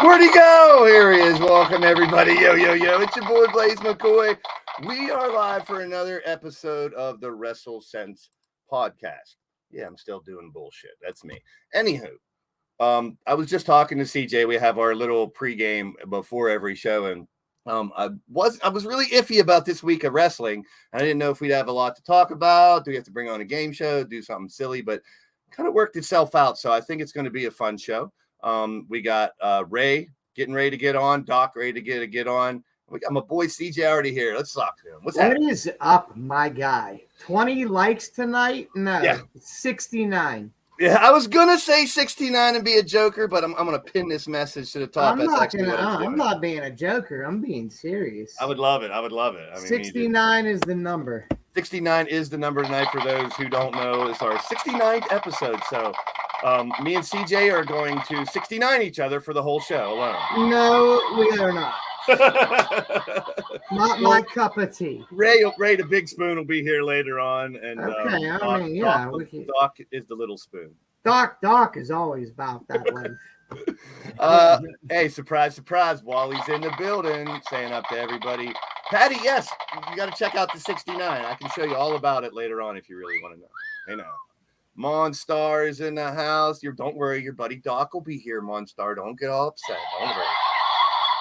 Where'd he go? Here he is. Welcome, everybody. Yo, yo, yo. It's your boy, Blaze McCoy. We are live for another episode of the WrestleSense podcast. Yeah, I'm still doing bullshit. That's me. Anywho, I was just talking to CJ. We have our little pregame before every show, and I was really iffy about this week of wrestling. I didn't know if we'd have a lot to talk about. Do we have to bring on a game show, do something silly, but kind of worked itself out. So I think it's going to be a fun show. We got Ray getting ready to get on, Doc ready to get on. We got my boy CJ already here. Let's talk to him. What's happening? What is up, my guy? 20 likes tonight? No, yeah. 69. Yeah, I was gonna say 69 and be a joker, but I'm gonna pin this message to the top. I'm not being a joker. I'm being serious. I would love it. I mean, 69 is the number. 69 is the number tonight. For those who don't know, it's our 69th episode. So me and CJ are going to 69 each other for the whole show alone. No, we are not. Not my cup of tea. Ray, the big spoon will be here later on, and okay, Doc is the little spoon. Doc is always about that life. Hey, surprise, Wally's in the building, saying up to everybody. Patty, yes, you got to check out the 69. I can show you all about it later on if you really want to know. Hey, now, Monstar is in the house. Don't worry, your buddy Doc will be here. Monstar, don't get all upset. Don't worry.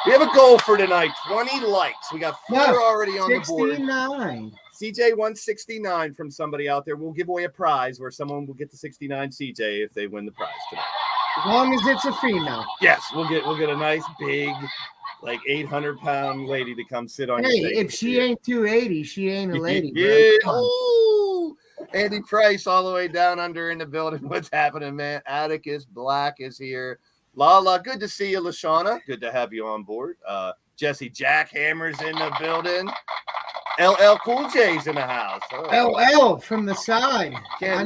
We have a goal for tonight, 20 likes. We got 4 already on 69. The board. CJ won 69 from somebody out there. We'll give away a prize where someone will get the 69 CJ if they win the prize tonight. As long as it's a female. Yes, we'll get a nice big, like 800-pound lady to come sit on your table. Hey, if she ain't 280, she ain't a lady. Yeah. Oh, Andy Price all the way down under in the building. What's happening, man? Atticus Black is here. Lala, good to see you, Lashana. Good to have you on board. Jesse Jackhammer's in the building. LL Cool J's in the house. LL from the side. I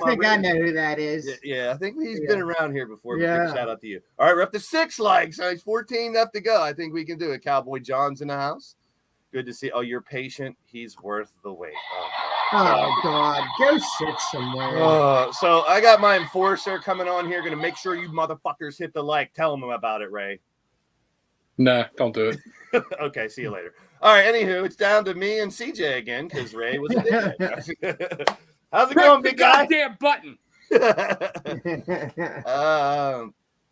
think I know who that is. Yeah, I think he's been around here before. Yeah. Big shout out to you. All right, we're up to 6 likes. All right, 14 left to go. I think we can do it. Cowboy John's in the house. Good to see. Oh, you're patient. He's worth the wait. Oh, God. Go sit somewhere. So I got my enforcer coming on here. Going to make sure you motherfuckers hit the like. Tell them about it, Ray. Nah, don't do it. Okay, see you later. All right, anywho, it's down to me and CJ again because Ray was a dickhead. How's it going, big guy? Goddamn button.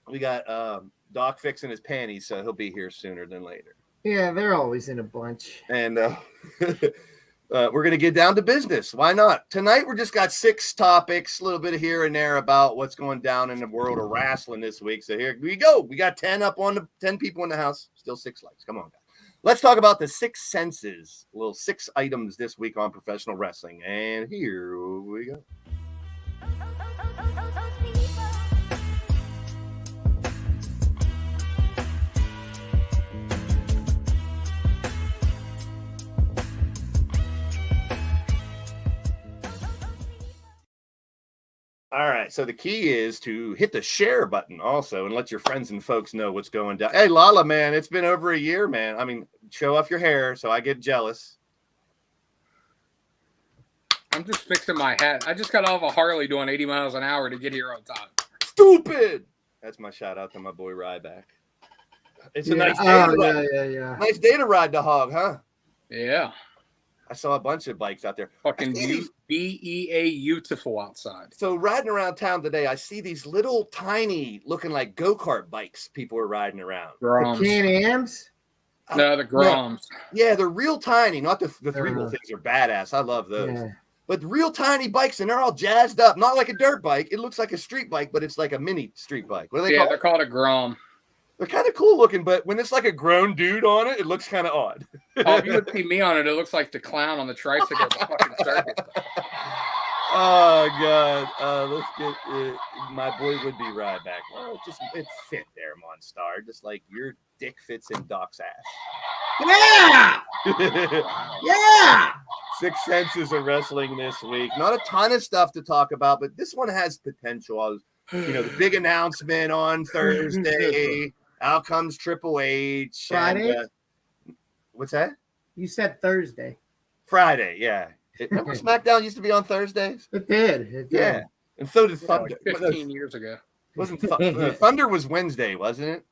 We got Doc fixing his panties, so he'll be here sooner than later. Yeah, they're always in a bunch. And we're going to get down to business. Why not? Tonight, we just got 6 topics, a little bit here and there about what's going down in the world of wrestling this week. So here we go. We got 10 people in the house. Still 6 likes. Come on, guys. Let's talk about the 6 senses. Little 6 items this week on professional wrestling. And here we go. All right, so the key is to hit the share button also and let your friends and folks know what's going down. Hey, Lala, man, it's been over a year, man. I mean, show off your hair so I get jealous. I'm just fixing my hat. I just got off a Harley doing 80 miles an hour to get here on time. Stupid! That's my shout out to my boy Ryback. It's a nice day to ride. Nice day to ride the hog, huh? Yeah. I saw a bunch of bikes out there. Fucking beautiful outside. So riding around town today, I see these little tiny looking like go-kart bikes people are riding around. The Can-Ams? No, the Groms. Yeah, they're real tiny. Not the 3-wheel things are badass. I love those. Yeah. But real tiny bikes, and they're all jazzed up. Not like a dirt bike. It looks like a street bike, but it's like a mini street bike. What are they called? They're called a Grom. They're kind of cool looking, but when it's like a grown dude on it, it looks kind of odd. Oh, if you would see me on it, it looks like the clown on the tricycle at the fucking circus. Oh, God. Let's get it. My boy would be Ryback. Well, it fit there, Monstar. Just like your dick fits in Doc's ass. Yeah! Yeah! 6 senses of wrestling this week. Not a ton of stuff to talk about, but this one has potential. The big announcement on Thursday. Out comes Triple H. Friday? And, what's that? You said Thursday. Friday, yeah. Remember Smackdown used to be on Thursdays? It did. Yeah. And so did Thunder. Like 15 years ago. Wasn't Thunder was Wednesday, wasn't it?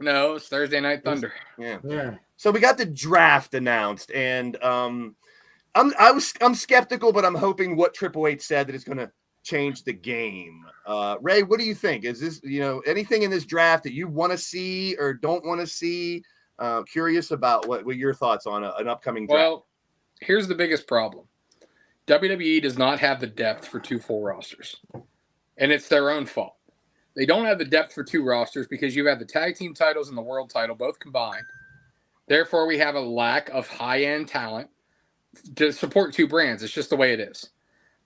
No, it's Thursday Night Thunder. Yeah. So we got the draft announced, and I'm skeptical, but I'm hoping what Triple H said that it's going to change the game. Ray, what do you think? Is this anything in this draft that you want to see or don't want to see? Curious about what your thoughts on an upcoming draft. Well, here's the biggest problem. WWE does not have the depth for 2 full rosters, and it's their own fault. They don't have the depth for 2 rosters because you have the tag team titles and the world title both combined. Therefore, we have a lack of high-end talent to support 2 brands. It's just the way it is.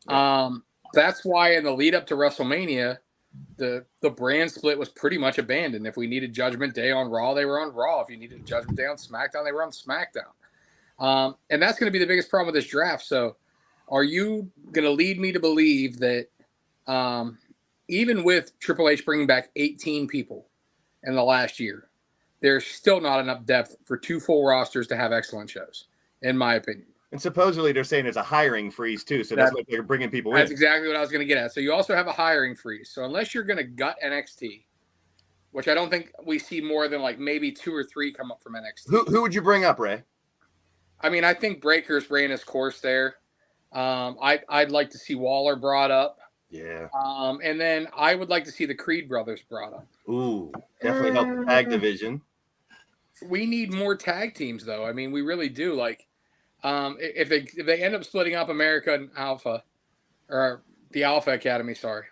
Yeah. That's why in the lead up to WrestleMania, the brand split was pretty much abandoned. If we needed Judgment Day on Raw, they were on Raw. If you needed Judgment Day on SmackDown, they were on SmackDown. And that's going to be the biggest problem with this draft. So are you going to lead me to believe that even with Triple H bringing back 18 people in the last year, there's still not enough depth for 2 full rosters to have excellent shows, in my opinion. And supposedly they're saying there's a hiring freeze too, so that's why they're bringing people in. That's exactly what I was going to get at. So you also have a hiring freeze. So unless you're going to gut NXT, which I don't think we see more than like maybe 2 or 3 come up from NXT. Who would you bring up, Ray? I mean, I think Breaker's ran his course there. I'd like to see Waller brought up. Yeah. And then I would like to see the Creed brothers brought up. Ooh, definitely help the tag division. We need more tag teams, though. I mean, we really do. Like, if they end up splitting up America and Alpha, or the Alpha Academy, sorry.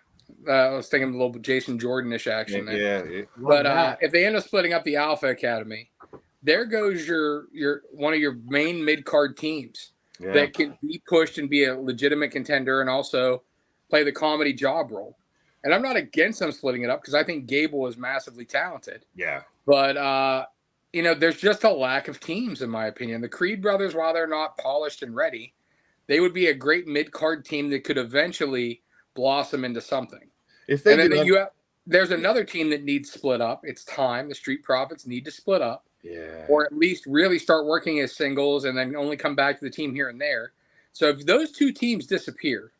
I was thinking a little Jason Jordan-ish action there. Yeah. But if they end up splitting up the Alpha Academy, there goes your one of your main mid-card teams that can be pushed and be a legitimate contender and also play the comedy job role. And I'm not against them splitting it up because I think Gable is massively talented. Yeah. But, there's just a lack of teams, in my opinion. The Creed brothers, while they're not polished and ready, they would be a great mid-card team that could eventually blossom into something. There's another team that needs split up. It's time. The Street Profits need to split up. Yeah. Or at least really start working as singles and then only come back to the team here and there. So if those 2 teams disappear,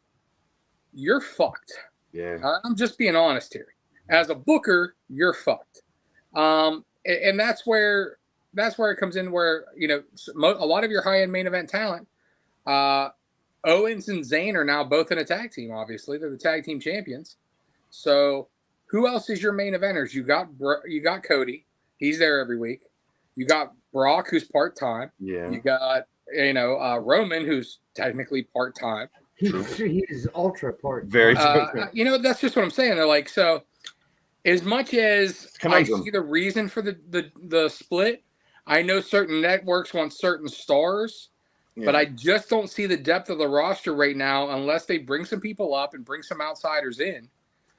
you're fucked. Yeah. I'm just being honest here. As a booker, you're fucked. And that's where it comes in where, a lot of your high-end main event talent, Owens and Zayn are now both in a tag team, obviously. They're the tag team champions. So who else is your main eventers? You got Cody. He's there every week. You got Brock, who's part-time. Yeah. You got, Roman, who's technically part-time. He's ultra part-time. Very that's just what I'm saying. They're like, so as much as I see the reason for the split, I know certain networks want certain stars, but I just don't see the depth of the roster right now unless they bring some people up and bring some outsiders in.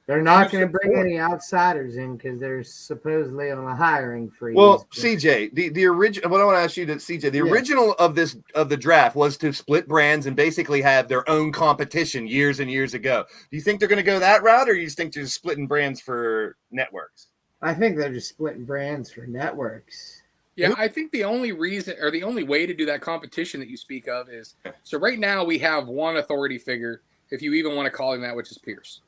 They're not going to bring any outsiders in because they're supposedly on a hiring freeze. Well, CJ, the original. What I want to ask you to CJ, the original of the draft was to split brands and basically have their own competition years and years ago. Do you think they're going to go that route, or do you think they're just splitting brands for networks? I think they're just splitting brands for networks. Yeah, I think the only reason or the only way to do that competition that you speak of is so right now we have one authority figure, if you even want to call him that, which is Pierce.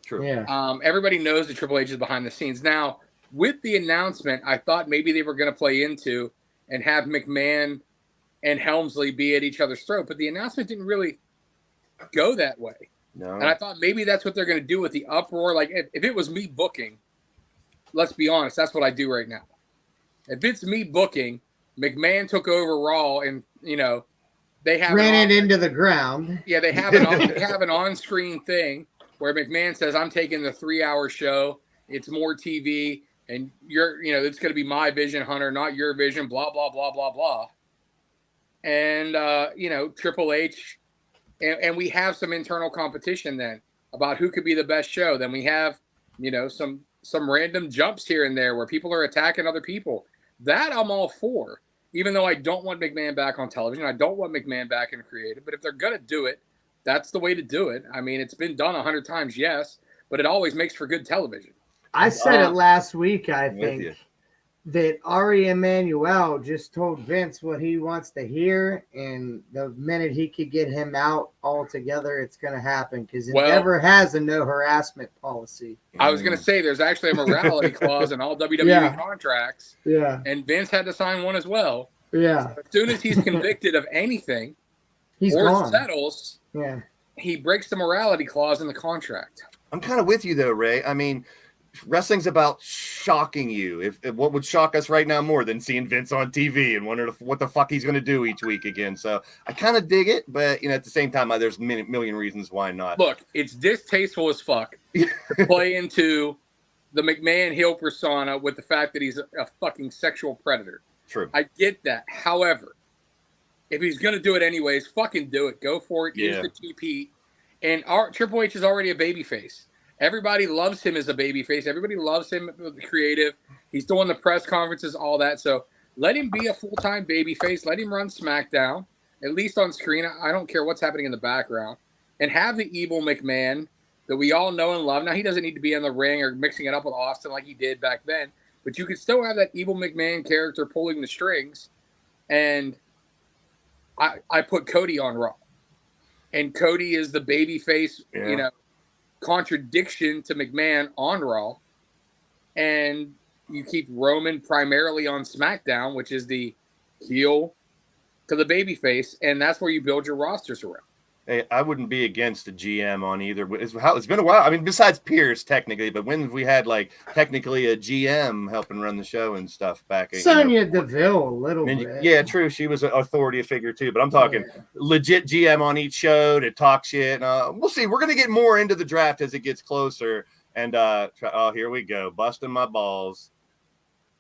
True. Yeah. Everybody knows that Triple H is behind the scenes. Now, with the announcement, I thought maybe they were going to play into and have McMahon and Helmsley be at each other's throat, but the announcement didn't really go that way. No. And I thought maybe that's what they're going to do with the uproar. Like, if it was me booking, let's be honest, that's what I do right now. If it's me booking, McMahon took over Raw and, they have ran it into the ground. Yeah, they have an on-screen thing where McMahon says, I'm taking the 3-hour show. It's more TV. And it's going to be my vision, Hunter, not your vision, blah, blah, blah, blah, blah. And, Triple H. And we have some internal competition then about who could be the best show. Then we have, some random jumps here and there where people are attacking other people. That I'm all for, even though I don't want McMahon back on television. I don't want McMahon back in creative. But if they're going to do it, that's the way to do it. I mean, it's been done 100 times, yes, but it always makes for good television. I said it last week, I think. that Ari Emanuel just told Vince what he wants to hear, and the minute he could get him out altogether, it's going to happen because Endeavor has a no harassment policy. I was going to say there's actually a morality clause in all WWE contracts. Yeah. And Vince had to sign one as well. Yeah. So as soon as he's convicted of anything he's or gone. settles, he breaks the morality clause in the contract. I'm kind of with you, though, Ray. I mean, wrestling's about shocking you. If what would shock us right now more than seeing Vince on TV and wondering what the fuck he's going to do each week again. So I kind of dig it, but you know, at the same time, there's a million reasons why not. Look, it's distasteful as fuck to play into the McMahon heel persona with the fact that he's a fucking sexual predator. True. I get that. However, if he's going to do it anyways, fucking do it. Go for it. Use the TP. And Triple H is already a babyface. Everybody loves him as a babyface. Everybody loves him creative. He's doing the press conferences, all that. So let him be a full-time babyface. Let him run SmackDown, at least on screen. I don't care what's happening in the background. And have the evil McMahon that we all know and love. Now, he doesn't need to be in the ring or mixing it up with Austin like he did back then. But you could still have that evil McMahon character pulling the strings. And I put Cody on Raw. And Cody is the babyface, you know, contradiction to McMahon on Raw, and you keep Roman primarily on SmackDown, which is the heel to the babyface, and that's where you build your rosters around. Hey, I wouldn't be against a GM on either. It's been a while. I mean, besides Pierce, technically, but when have we had like technically a GM helping run the show and stuff back? Sonya Deville, a little bit. Yeah, true. She was an authority figure too. But I'm talking legit GM on each show to talk shit. We'll see. We're gonna get more into the draft as it gets closer. And here we go, busting my balls.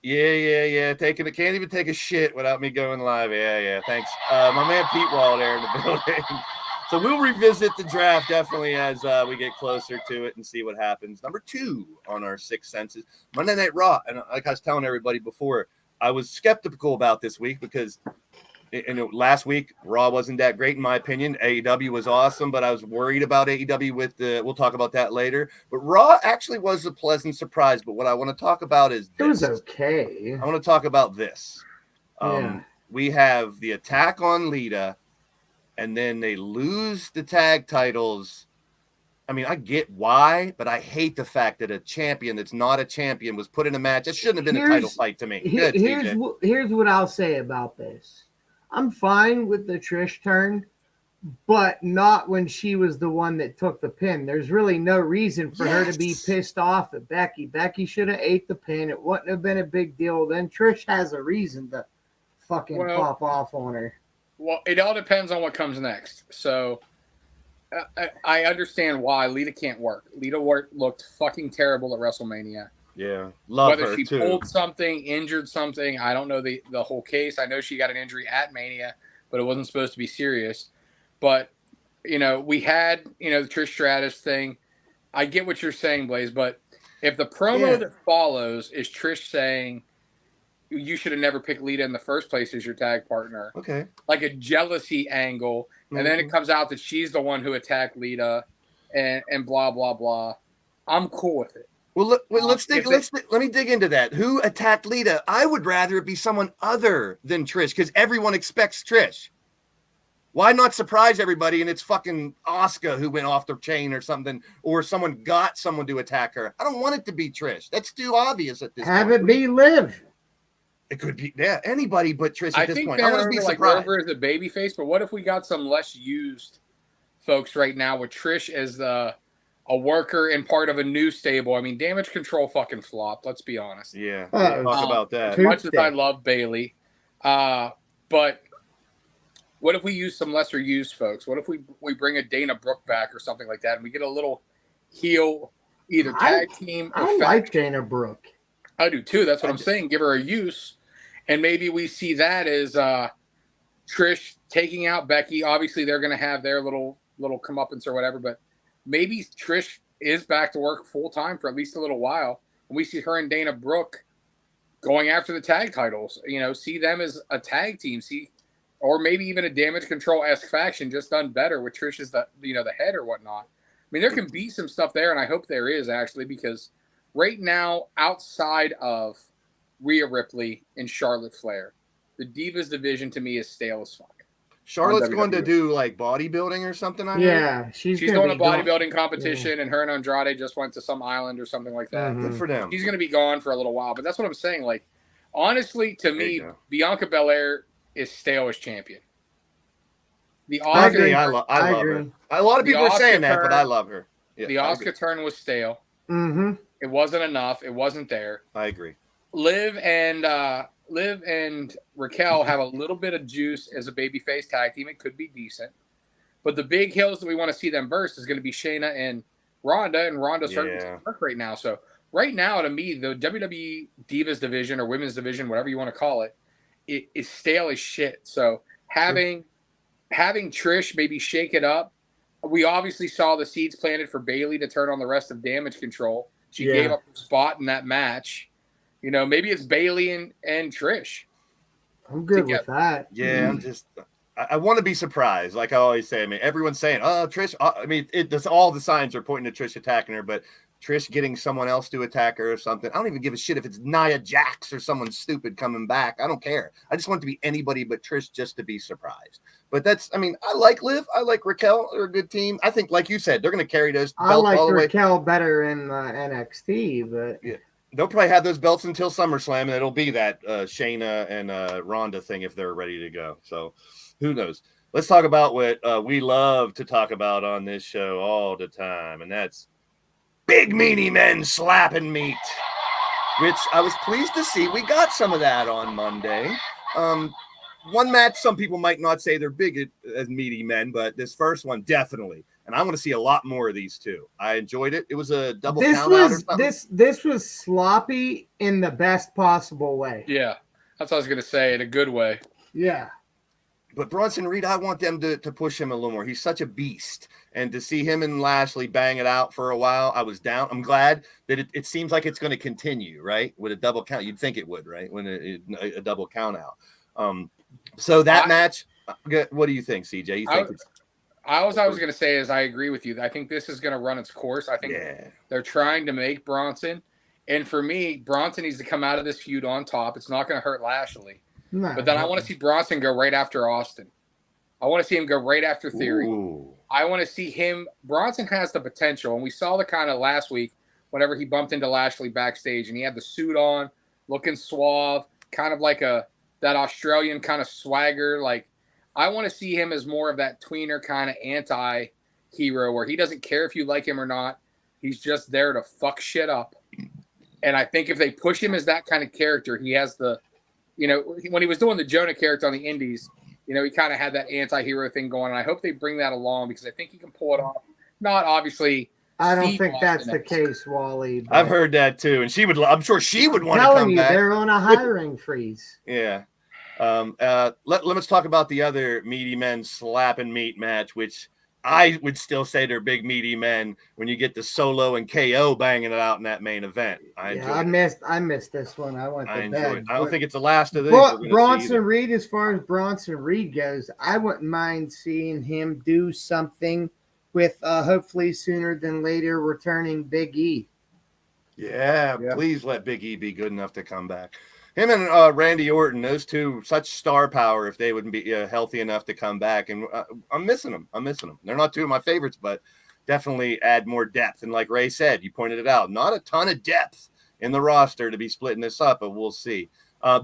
Yeah. Can't even take a shit without me going live. Yeah. Thanks, my man Pete Wall there in the building. So we'll revisit the draft definitely as we get closer to it and see what happens. Number 2 on our Sixth Senses, Monday Night Raw. And like I was telling everybody before, I was skeptical about this week because last week Raw wasn't that great in my opinion. AEW was awesome, but I was worried about AEW with we'll talk about that later. But Raw actually was a pleasant surprise. But what I want to talk about is this. It was okay. I want to talk about this. We have the attack on Lita. And then they lose the tag titles. I mean, I get why, but I hate the fact that a champion that's not a champion was put in a match. It shouldn't have been a title fight to me. Here's what I'll say about this. I'm fine with the Trish turn, but not when she was the one that took the pin. There's really no reason for her to be pissed off at Becky. Becky should have ate the pin. It wouldn't have been a big deal. Then Trish has a reason to fucking pop off on her. Well, it all depends on what comes next. So I understand why Lita can't work. Lita looked fucking terrible at WrestleMania. Yeah, love her Whether she too. pulled something, injured something, I don't know the whole case. I know she got an injury at Mania, but it wasn't supposed to be serious. But, you know, we had, the Trish Stratus thing. I get what you're saying, Blaze, but if the promo that follows is Trish saying, you should have never picked Lita in the first place as your tag partner. Okay. Like a jealousy angle. And then it comes out that she's the one who attacked Lita and blah, blah, blah. I'm cool with it. Well, let me dig into that. Who attacked Lita? I would rather it be someone other than Trish because everyone expects Trish. Why not surprise everybody and it's fucking Asuka who went off the chain or something, or someone got someone to attack her? I don't want it to be Trish. That's too obvious at this point. Have it be Liv. It could be anybody but Trish at this point. I want to be surprised. Rover is a babyface, but what if we got some less used folks right now with Trish as a worker and part of a new stable? I mean, Damage Control fucking flopped. Let's be honest. Yeah, talk about that. As much as I love Bayley, but what if we use some lesser used folks? What if we bring a Dana Brooke back or something like that, and we get a little heel either tag team? I like Dana Brooke. I do too. That's what I'm saying. Give her a use. And maybe we see that as Trish taking out Becky. Obviously, they're going to have their little comeuppance or whatever. But maybe Trish is back to work full time for at least a little while. And we see her and Dana Brooke going after the tag titles. See them as a tag team. Or maybe even a Damage Control-esque faction just done better with Trish as the head or whatnot. I mean, there can be some stuff there, and I hope there is actually, because right now, outside of Rhea Ripley, and Charlotte Flair. The Divas division to me is stale as fuck. Charlotte's going to do like bodybuilding or something. Yeah, she's doing a bodybuilding competition, and her and Andrade just went to some island or something like that. Good for them. She's going to be gone for a little while, but that's what I'm saying. Like, honestly, to me, Bianca Belair is stale as champion. I love her. A lot of people are saying that, but I love her. Yeah, the Asuka turn was stale. Mm-hmm. It wasn't enough. It wasn't there. I agree. Liv and Raquel have a little bit of juice as a babyface tag team. It could be decent. But the big hills that we want to see them versus is going to be Shayna and Ronda, and Ronda's starting to work right now. So right now, to me, the WWE Divas division or Women's division, whatever you want to call it, it is stale as shit. So having Trish maybe shake it up. We obviously saw the seeds planted for Bayley to turn on the rest of Damage Control. She gave up her spot in that match. You know, maybe it's Bayley and Trish. I'm good with that. Yeah, I'm just I want to be surprised. Like I always say, I mean, everyone's saying, "Oh, Trish." I mean, all the signs are pointing to Trish attacking her, but Trish getting someone else to attack her or something. I don't even give a shit if it's Nia Jax or someone stupid coming back. I don't care. I just want it to be anybody but Trish just to be surprised. But I like Liv. I like Raquel. They're a good team. I think, like you said, they're going to carry those belts all the way. I like Raquel better in NXT, but yeah. They'll probably have those belts until SummerSlam, and it'll be that Shayna and Ronda thing if they're ready to go. So who knows? Let's talk about what we love to talk about on this show all the time, and that's big meaty men slapping meat, which I was pleased to see. We got some of that on Monday. One match, some people might not say they're big as meaty men, but this first one, definitely. And I want to see a lot more of these two. I enjoyed it. It was a double count out or something. This was sloppy in the best possible way. Yeah, that's what I was going to say, in a good way. Yeah. But Bronson Reed, I want them to push him a little more. He's such a beast. And to see him and Lashley bang it out for a while, I was down. I'm glad that it seems like it's going to continue, right? With a double count. You'd think it would, right? When a double count out. So that match, what do you think, CJ? You think I was going to say is I agree with you. I think this is going to run its course. I think they're trying to make Bronson. And for me, Bronson needs to come out of this feud on top. It's not going to hurt Lashley. No, but then I want to see Bronson go right after Austin. I want to see him go right after Theory. Ooh. I want to see him. Bronson has the potential. And we saw the kind of last week whenever he bumped into Lashley backstage and he had the suit on, looking suave, kind of like that Australian kind of swagger. Like, I want to see him as more of that tweener kind of anti-hero where he doesn't care if you like him or not. He's just there to fuck shit up. And I think if they push him as that kind of character, he has the, when he was doing the Jonah character on the Indies, he kind of had that anti-hero thing going. And I hope they bring that along because I think he can pull it off. Not obviously. I don't think that's the case, Wally. I've heard that too. And I'm sure she would want to come back. They're on a hiring freeze. Yeah. Let's talk about the other meaty men slapping meat match, which I would still say they're big meaty men when you get the Solo and KO banging it out in that main event. I missed this one. I went to bed. I don't think it's the last of these. Bronson Reed, as far as Bronson Reed goes, I wouldn't mind seeing him do something with hopefully sooner than later returning Big E. Yeah, please let Big E be good enough to come back. Him and Randy Orton, those two, such star power if they wouldn't be healthy enough to come back. And I'm missing them. They're not two of my favorites, but definitely add more depth. And like Ray said, you pointed it out, not a ton of depth in the roster to be splitting this up, but we'll see.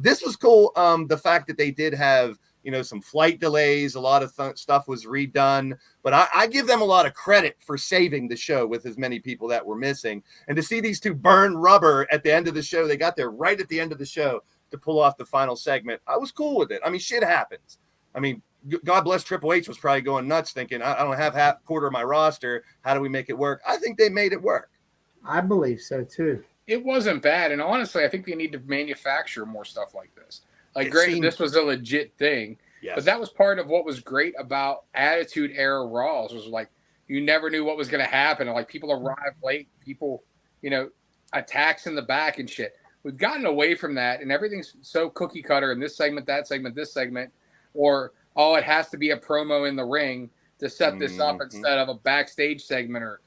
This was cool. The fact that they did have, some flight delays, a lot of stuff was redone, but I give them a lot of credit for saving the show with as many people that were missing. And to see these two burn rubber at the end of the show, they got there right at the end of the show to pull off the final segment. I was cool with it. I mean, shit happens. I mean, God bless Triple H was probably going nuts thinking, I don't have quarter of my roster. How do we make it work? I think they made it work. I believe so too. It wasn't bad. And honestly, I think they need to manufacture more stuff like this. Like, granted, this was a legit thing, but that was part of what was great about Attitude Era Raws was like you never knew what was going to happen. And, like, people arrive late, people, attacks in the back and shit. We've gotten away from that, and everything's so cookie cutter in this segment, that segment, this segment, or, it has to be a promo in the ring to set this up instead of a backstage segment or,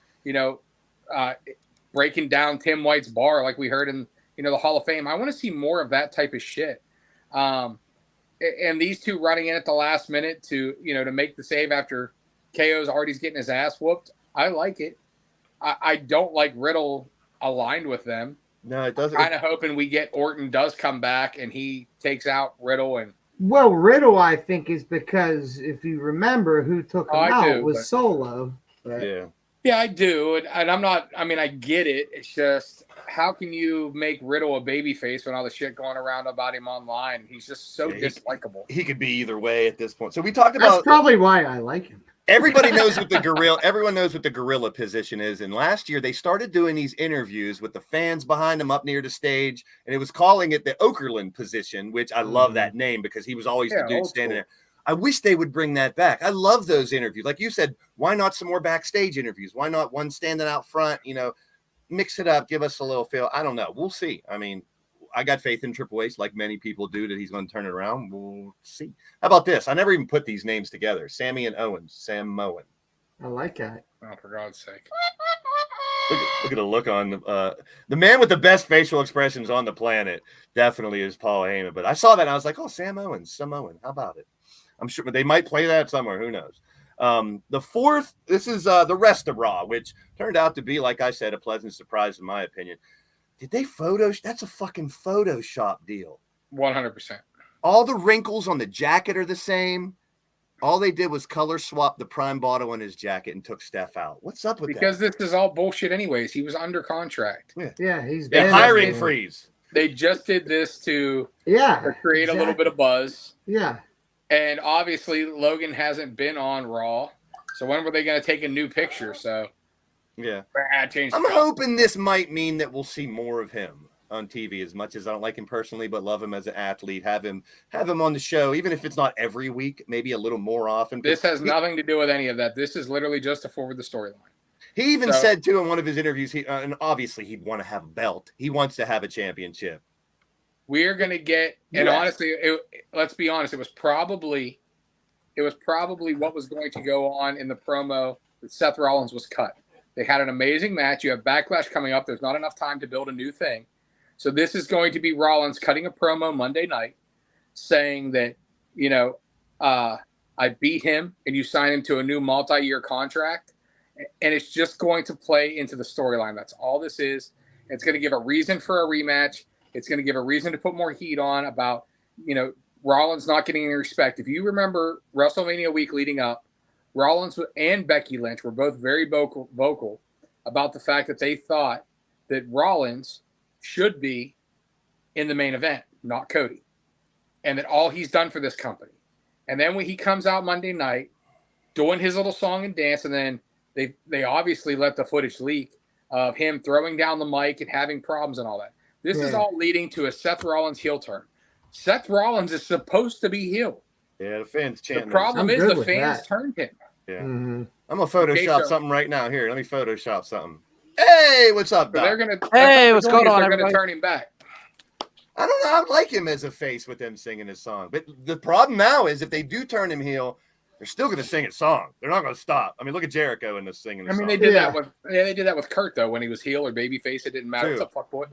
breaking down Tim White's bar like we heard in, the Hall of Fame. I want to see more of that type of shit. And these two running in at the last minute to make the save after KO's already getting his ass whooped. I like it. I don't like Riddle aligned with them. No, it doesn't. Kind of hoping we get Orton does come back and he takes out Riddle. And well, Riddle, I think, is because if you remember who took him out was Solo. But... Yeah, I do. And I'm not, I get it. It's just, how can you make Riddle a babyface when all the shit going around about him online? He's just so dislikable. He could be either way at this point. So we talked about. That's probably why I like him. Everybody knows what the gorilla. Everyone knows what the gorilla position is. And last year they started doing these interviews with the fans behind him up near the stage, and it was calling it the Okerlund position, which I love that name because he was always the dude standing there. I wish they would bring that back. I love those interviews. Like you said, why not some more backstage interviews? Why not one standing out front? Mix it up, give us a little feel. I don't know. We'll see. I got faith in Triple H, like many people do, that he's going to turn it around. We'll see. How about this? I never even put these names together. Sammy and Owens. Sam Moen. I like that. Oh, for God's sake. Look at the look on the man with the best facial expressions on the planet. Definitely is Paul Heyman. But I saw that and I was like, oh, Sam Owens, Samoan. How about it? I'm sure they might play that somewhere. Who knows? The fourth, this is the rest of Raw, which turned out to be, like I said, a pleasant surprise in my opinion. Did they that's a fucking Photoshop deal. 100%. All the wrinkles on the jacket are the same. All they did was color swap the prime bottle on his jacket and took Steph out. What's up with that? Because this is all bullshit anyways. He was under contract. Yeah, he's been hiring freeze. They just did this to create a little bit of buzz. Yeah. And obviously Logan hasn't been on Raw. So when were they going to take a new picture? So I'm hoping this might mean that we'll see more of him on TV. As much as I don't like him personally, but love him as an athlete, have him on the show, even if it's not every week, maybe a little more often. This has nothing to do with any of that. This is literally just to forward the storyline. He even said too in one of his interviews, and obviously he'd want to have a belt. He wants to have a championship. We're gonna get, and honestly, let's be honest, it was probably what was going to go on in the promo that Seth Rollins was cut. They had an amazing match. You have Backlash coming up. There's not enough time to build a new thing. So this is going to be Rollins cutting a promo Monday night saying that, I beat him and you sign him to a new multi-year contract. And it's just going to play into the storyline. That's all this is. It's going to give a reason for a rematch. It's going to give a reason to put more heat on about, Rollins not getting any respect. If you remember WrestleMania week leading up, Rollins and Becky Lynch were both very vocal about the fact that they thought that Rollins should be in the main event, not Cody, and that all he's done for this company. And then when he comes out Monday night doing his little song and dance, and then they obviously let the footage leak of him throwing down the mic and having problems and all that. This is all leading to a Seth Rollins heel turn. Seth Rollins is supposed to be heel. Yeah, the fans chanting. The problem is the fans turned him. Yeah. Mm-hmm. I'm going to Photoshop something right now. Here, let me Photoshop something. Hey, what's up, Doc? Hey, what's going on? They're going to turn him back. I don't know. I like him as a face with them singing his song. But the problem now is if they do turn him heel, they're still going to sing his song. They're not going to stop. Look at Jericho in this singing his song. They did that with Kurt, though, when he was heel or babyface. It didn't matter. What's up, fuckboy?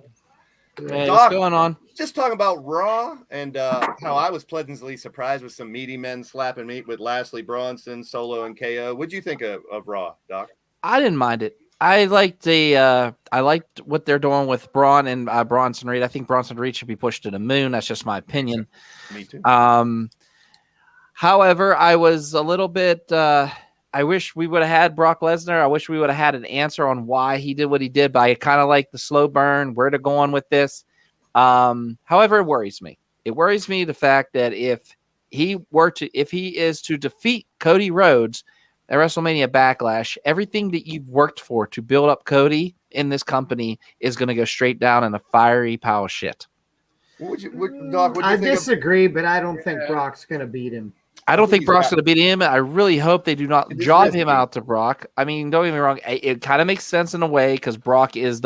Hey, Doc, what's going on? Just talking about Raw and how I was pleasantly surprised with some meaty men slapping meat with Lashley, Bronson, Solo, and KO. What'd you think of Raw, Doc? I didn't mind it. I liked what they're doing with Braun and Bronson Reed. I think Bronson Reed should be pushed to the moon. That's just my opinion. Me too. However, I was a little bit. I wish we would have had Brock Lesnar. I wish we would have had an answer on why he did what he did, but I kind of like the slow burn, where to go on with this. However, it worries me. It worries me the fact that if he is to defeat Cody Rhodes at WrestleMania Backlash, everything that you've worked for to build up Cody in this company is going to go straight down in a fiery pile of shit. Doc, I disagree, but I don't think Brock's going to beat him. I don't think Brock's going to beat him. I really hope they do not drive him out to Brock. Don't get me wrong. It kind of makes sense in a way because Brock is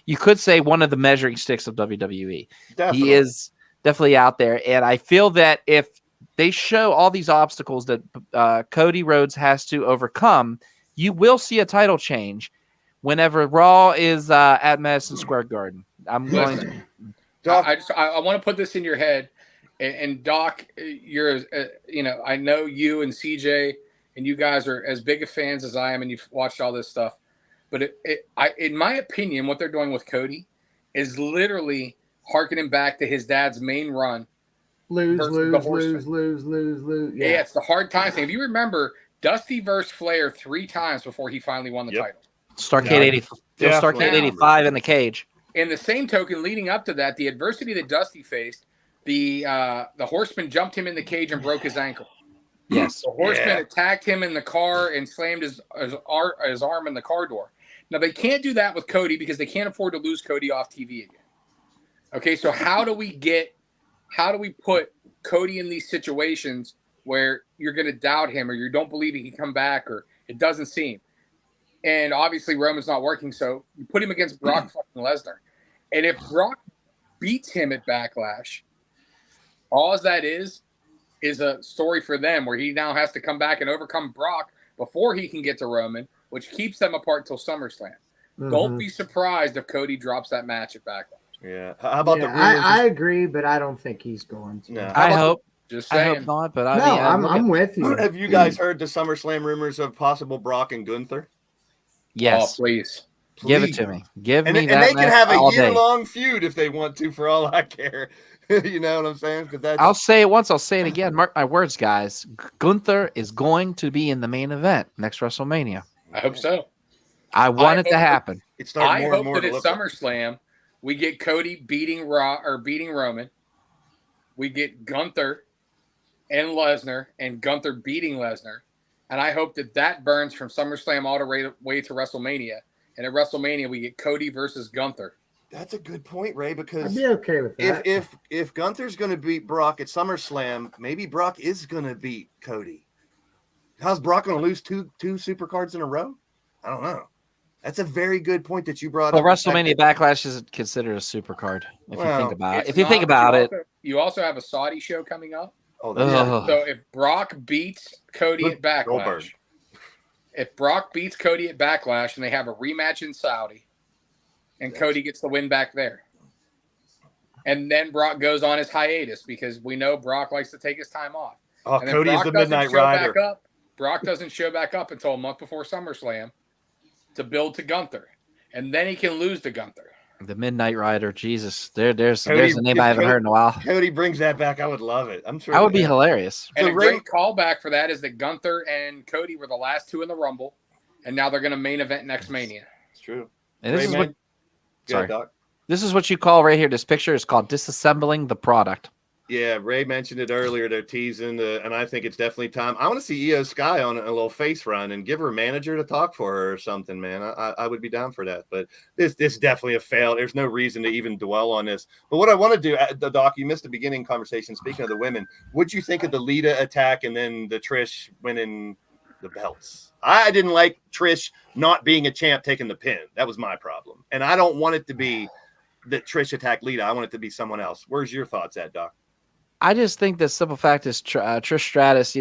you could say one of the measuring sticks of WWE. Definitely. He is definitely out there. And I feel that if they show all these obstacles that Cody Rhodes has to overcome, you will see a title change whenever Raw is at Madison Square Garden. I'm going to. Doc, I want to put this in your head, and Doc, you're I know you and CJ and you guys are as big of fans as I am, and you've watched all this stuff. But in my opinion, what they're doing with Cody is literally harkening back to his dad's main run. Lose. Yeah, it's the hard time thing. If you remember, Dusty versus Flair 3 times before he finally won the title. Starrcade 80. Starrcade 85 in the cage. In the same token, leading up to that, the adversity that Dusty faced, the Horseman jumped him in the cage and broke his ankle. Yes. The Horseman attacked him in the car and slammed his arm in the car door. Now, they can't do that with Cody because they can't afford to lose Cody off TV again. Okay, so how do we put Cody in these situations where you're going to doubt him or you don't believe he can come back or it doesn't seem? And obviously Roman's not working, so you put him against Brock fucking Lesnar. And if Brock beats him at Backlash, all that is a story for them where he now has to come back and overcome Brock before he can get to Roman, which keeps them apart till SummerSlam. Don't be surprised if Cody drops that match at Backlash. Yeah. How about the rumors? I agree, but I don't think he's going to. No. I hope. Just I saying. hope not, but I'm with you. Have you guys heard the SummerSlam rumors of possible Brock and Gunther? Yes. Oh, please. Give it to me. Give me that. And they can have a all day. year-long feud if they want to, for all I care. You know what I'm saying? Because I'll say it once. I'll say it again. Mark my words, guys. Gunther is going to be in the main event next WrestleMania. I hope so. I want it to happen. I hope that at SummerSlam we get Cody beating Roman. We get Gunther and Lesnar, and Gunther beating Lesnar. And I hope that burns from SummerSlam all the way to WrestleMania. And at WrestleMania, we get Cody versus Gunther. That's a good point, Ray, because I'd be okay with that. If Gunther's going to beat Brock at SummerSlam, maybe Brock is going to beat Cody. How's Brock going to lose two supercards in a row? I don't know. That's a very good point that you brought up. Well, WrestleMania Backlash isn't considered a supercard if you think about it. If you think about it. You also have a Saudi show coming up. Oh, so if Brock beats Cody at Backlash, and they have a rematch in Saudi, and Cody gets the win back there, and then Brock goes on his hiatus because we know Brock likes to take his time off. Oh, Cody is the Midnight Rider. Brock doesn't show back up until a month before SummerSlam to build to Gunther, and then he can lose to Gunther. The Midnight Rider, Jesus, there's a name I haven't heard in a while. Cody brings that back. I would love it. I'm sure that would be hilarious. And a great callback for that is that Gunther and Cody were the last 2 in the Rumble, and now they're going to main event next Mania. It's true. And this is what. Sorry, Doc. This is what you call right here. This picture is called disassembling the product. Yeah, Ray mentioned it earlier. They're teasing, and I think it's definitely time. I want to see Io Sky on a little face run and give her a manager to talk for her or something, man. I would be down for that. But this definitely a fail. There's no reason to even dwell on this. But what I want to do, the Doc, you missed the beginning conversation. Speaking of the women, what'd you think of the Lita attack and then the Trish winning the belts? I didn't like Trish not being a champ taking the pin. That was my problem. And I don't want it to be that Trish attacked Lita. I want it to be someone else. Where's your thoughts at, Doc? I just think the simple fact is Trish Stratus,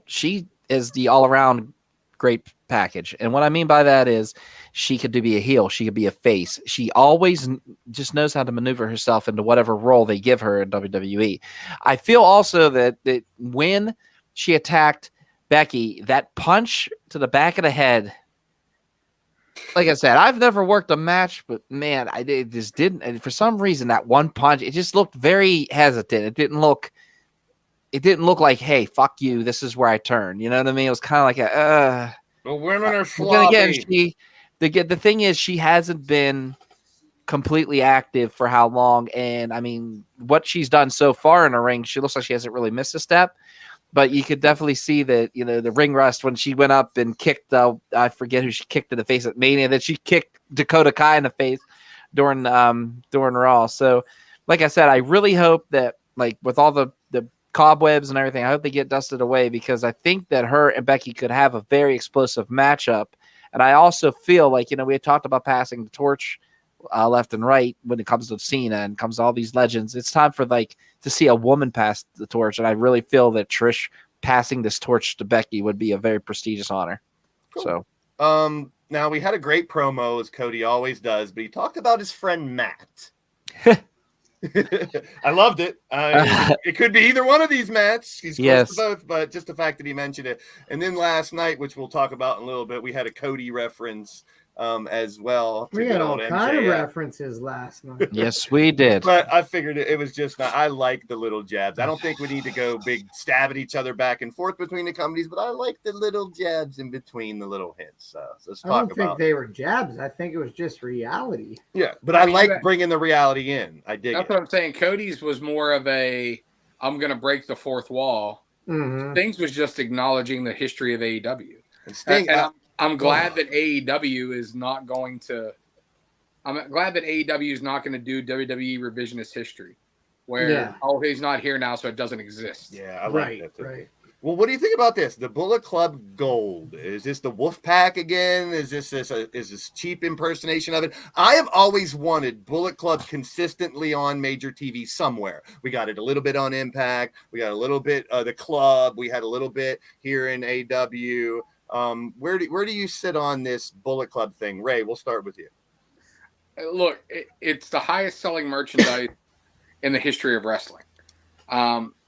she is the all around great package. And what I mean by that is she could be a heel. She could be a face. She always just knows how to maneuver herself into whatever role they give her in WWE. I feel also that when she attacked Becky, that punch to the back of the head, like I said, I've never worked a match, but man, I just didn't. And for some reason, that one punch, it just looked very hesitant. It didn't look like, hey, fuck you. This is where I turn. You know what I mean? It was kind of like the women are sloppy. Again, the thing is, she hasn't been completely active for how long? And I mean, what she's done so far in the ring, she looks like she hasn't really missed a step. But you could definitely see that, the ring rust when she went up and kicked, I forget who she kicked in the face at Mania, that she kicked Dakota Kai in the face during Raw. So, like I said, I really hope that, like, with all the cobwebs and everything, I hope they get dusted away because I think that her and Becky could have a very explosive matchup. And I also feel like, we had talked about passing the torch left and right when it comes to Cena and comes to all these legends. It's time for to see a woman pass the torch, and I really feel that Trish passing this torch to Becky would be a very prestigious honor. Cool. So, Now, we had a great promo, as Cody always does, but he talked about his friend Matt. I loved it. It could be either one of these Matts. He's close to both, but just the fact that he mentioned it. And then last night, which we'll talk about in a little bit, we had a Cody reference as well. We had all kind of references last night. Yes, we did. But I figured it was just not. I like the little jabs. I don't think we need to go big stab at each other back and forth between the companies, but I like the little jabs in between the little hints. So let's talk about. I don't think they were jabs. I think it was just reality. Yeah, but I like bringing the reality in. I dig. That's what I'm saying. Cody's was more of a I'm going to break the fourth wall. Mm-hmm. Sting's was just acknowledging the history of AEW. And Sting, I'm glad that AEW is not going to. I'm glad that AEW is not going to do WWE revisionist history, where he's not here now, so it doesn't exist. Yeah, I like that too. Right. Well, what do you think about this? The Bullet Club Gold. Is this the Wolf Pack again? Is this cheap impersonation of it? I have always wanted Bullet Club consistently on major TV somewhere. We got it a little bit on Impact. We got a little bit of the Club. We had a little bit here in AEW. Where do you sit on this Bullet Club thing? Ray, we'll start with you. Look, it's the highest selling merchandise in the history of wrestling.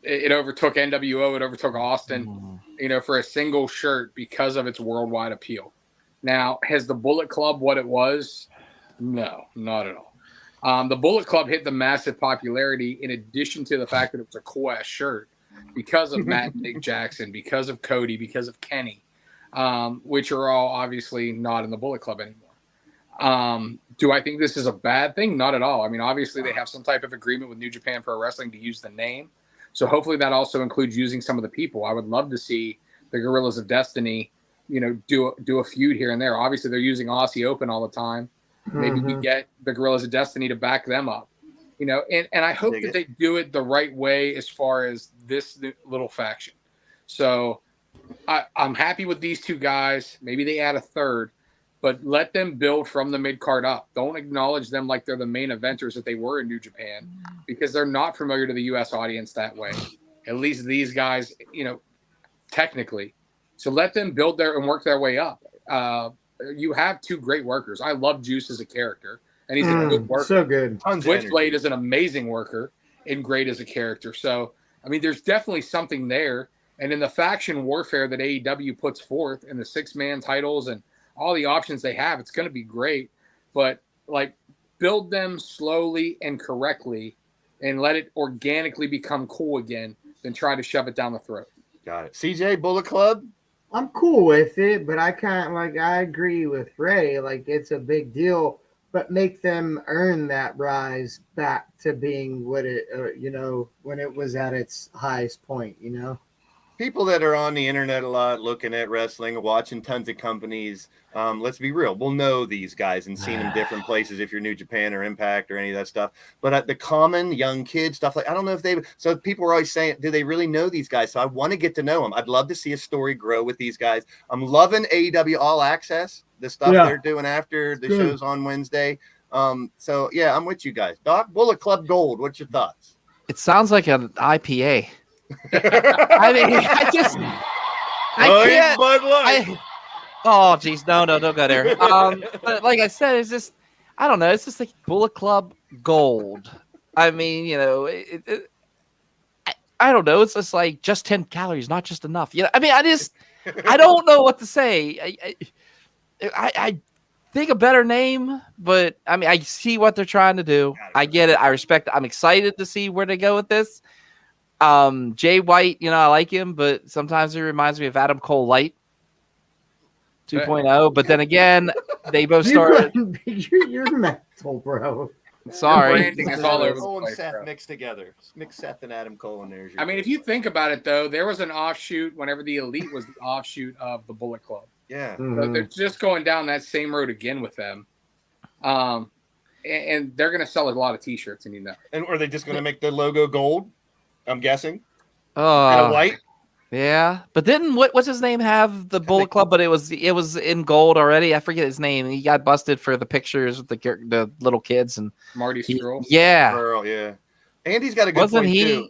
It overtook NWO, it overtook Austin, for a single shirt because of its worldwide appeal. Now, has the Bullet Club what it was? No, not at all. The Bullet Club hit the massive popularity in addition to the fact that it was a cool-ass shirt because of Matt and Nick Jackson, because of Cody, because of Kenny. Which are all obviously not in the Bullet Club anymore. Do I think this is a bad thing? Not at all. I mean, obviously they have some type of agreement with New Japan Pro Wrestling to use the name. So hopefully that also includes using some of the people. I would love to see the Guerrillas of Destiny, do a feud here and there. Obviously they're using Aussie Open all the time. Maybe we get the Guerrillas of Destiny to back them up. And I hope that they do it the right way as far as this little faction. So I'm happy with these two guys. Maybe they add a third, but let them build from the mid card up. Don't acknowledge them like they're the main eventers that they were in New Japan, because they're not familiar to the U.S. audience that way. At least these guys, technically. So let them build and work their way up. You have two great workers. I love Juice as a character, and he's a good worker. So good. Switchblade is an amazing worker and great as a character. So, I mean, there's definitely something there. And in the faction warfare that AEW puts forth and the 6-man titles and all the options they have, it's going to be great. But, build them slowly and correctly and let it organically become cool again, then try to shove it down the throat. Got it. CJ, Bullet Club? I'm cool with it, but I I agree with Ray. It's a big deal, but make them earn that rise back to being what it, when it was at its highest point, People that are on the internet a lot, looking at wrestling, watching tons of companies, let's be real. We'll know these guys and seen them different places if you're New Japan or Impact or any of that stuff. But the common young kid stuff, I don't know if so people are always saying, do they really know these guys? So I want to get to know them. I'd love to see a story grow with these guys. I'm loving AEW All Access, the stuff they're doing after the shows on Wednesday. So yeah, I'm with you guys. Doc, Bullet Club Gold, what's your thoughts? It sounds like an IPA. I mean, I can't. Oh, geez, no, don't go there. But like I said, it's just, I don't know. It's just like Bullet Club Gold. I mean, I don't know. It's just like just 10 calories, not just enough. I mean, I don't know what to say. I think a better name, but I mean, I see what they're trying to do. I get it. I respect it. I'm excited to see where they go with this. Jay White, I like him, but sometimes he reminds me of Adam Cole Light 2.0. But then again, they both started. You're mental, bro. Sorry. Branding is all over the Cole and place, Seth bro. mixed together. Mix Seth and Adam Cole in there. I mean, if you think about it, though, there was an offshoot whenever the Elite was the offshoot of the Bullet Club. Yeah. So they're just going down that same road again with them. And they're going to sell a lot of T-shirts, and And are they just going to make the logo gold? I'm guessing. Oh, white. Yeah, but didn't what's his name have the Bullet Club? But it was in gold already. I forget his name. He got busted for the pictures with the little kids and Marty Scurll. Yeah, Girl, yeah. Andy's got a good wasn't point he? too.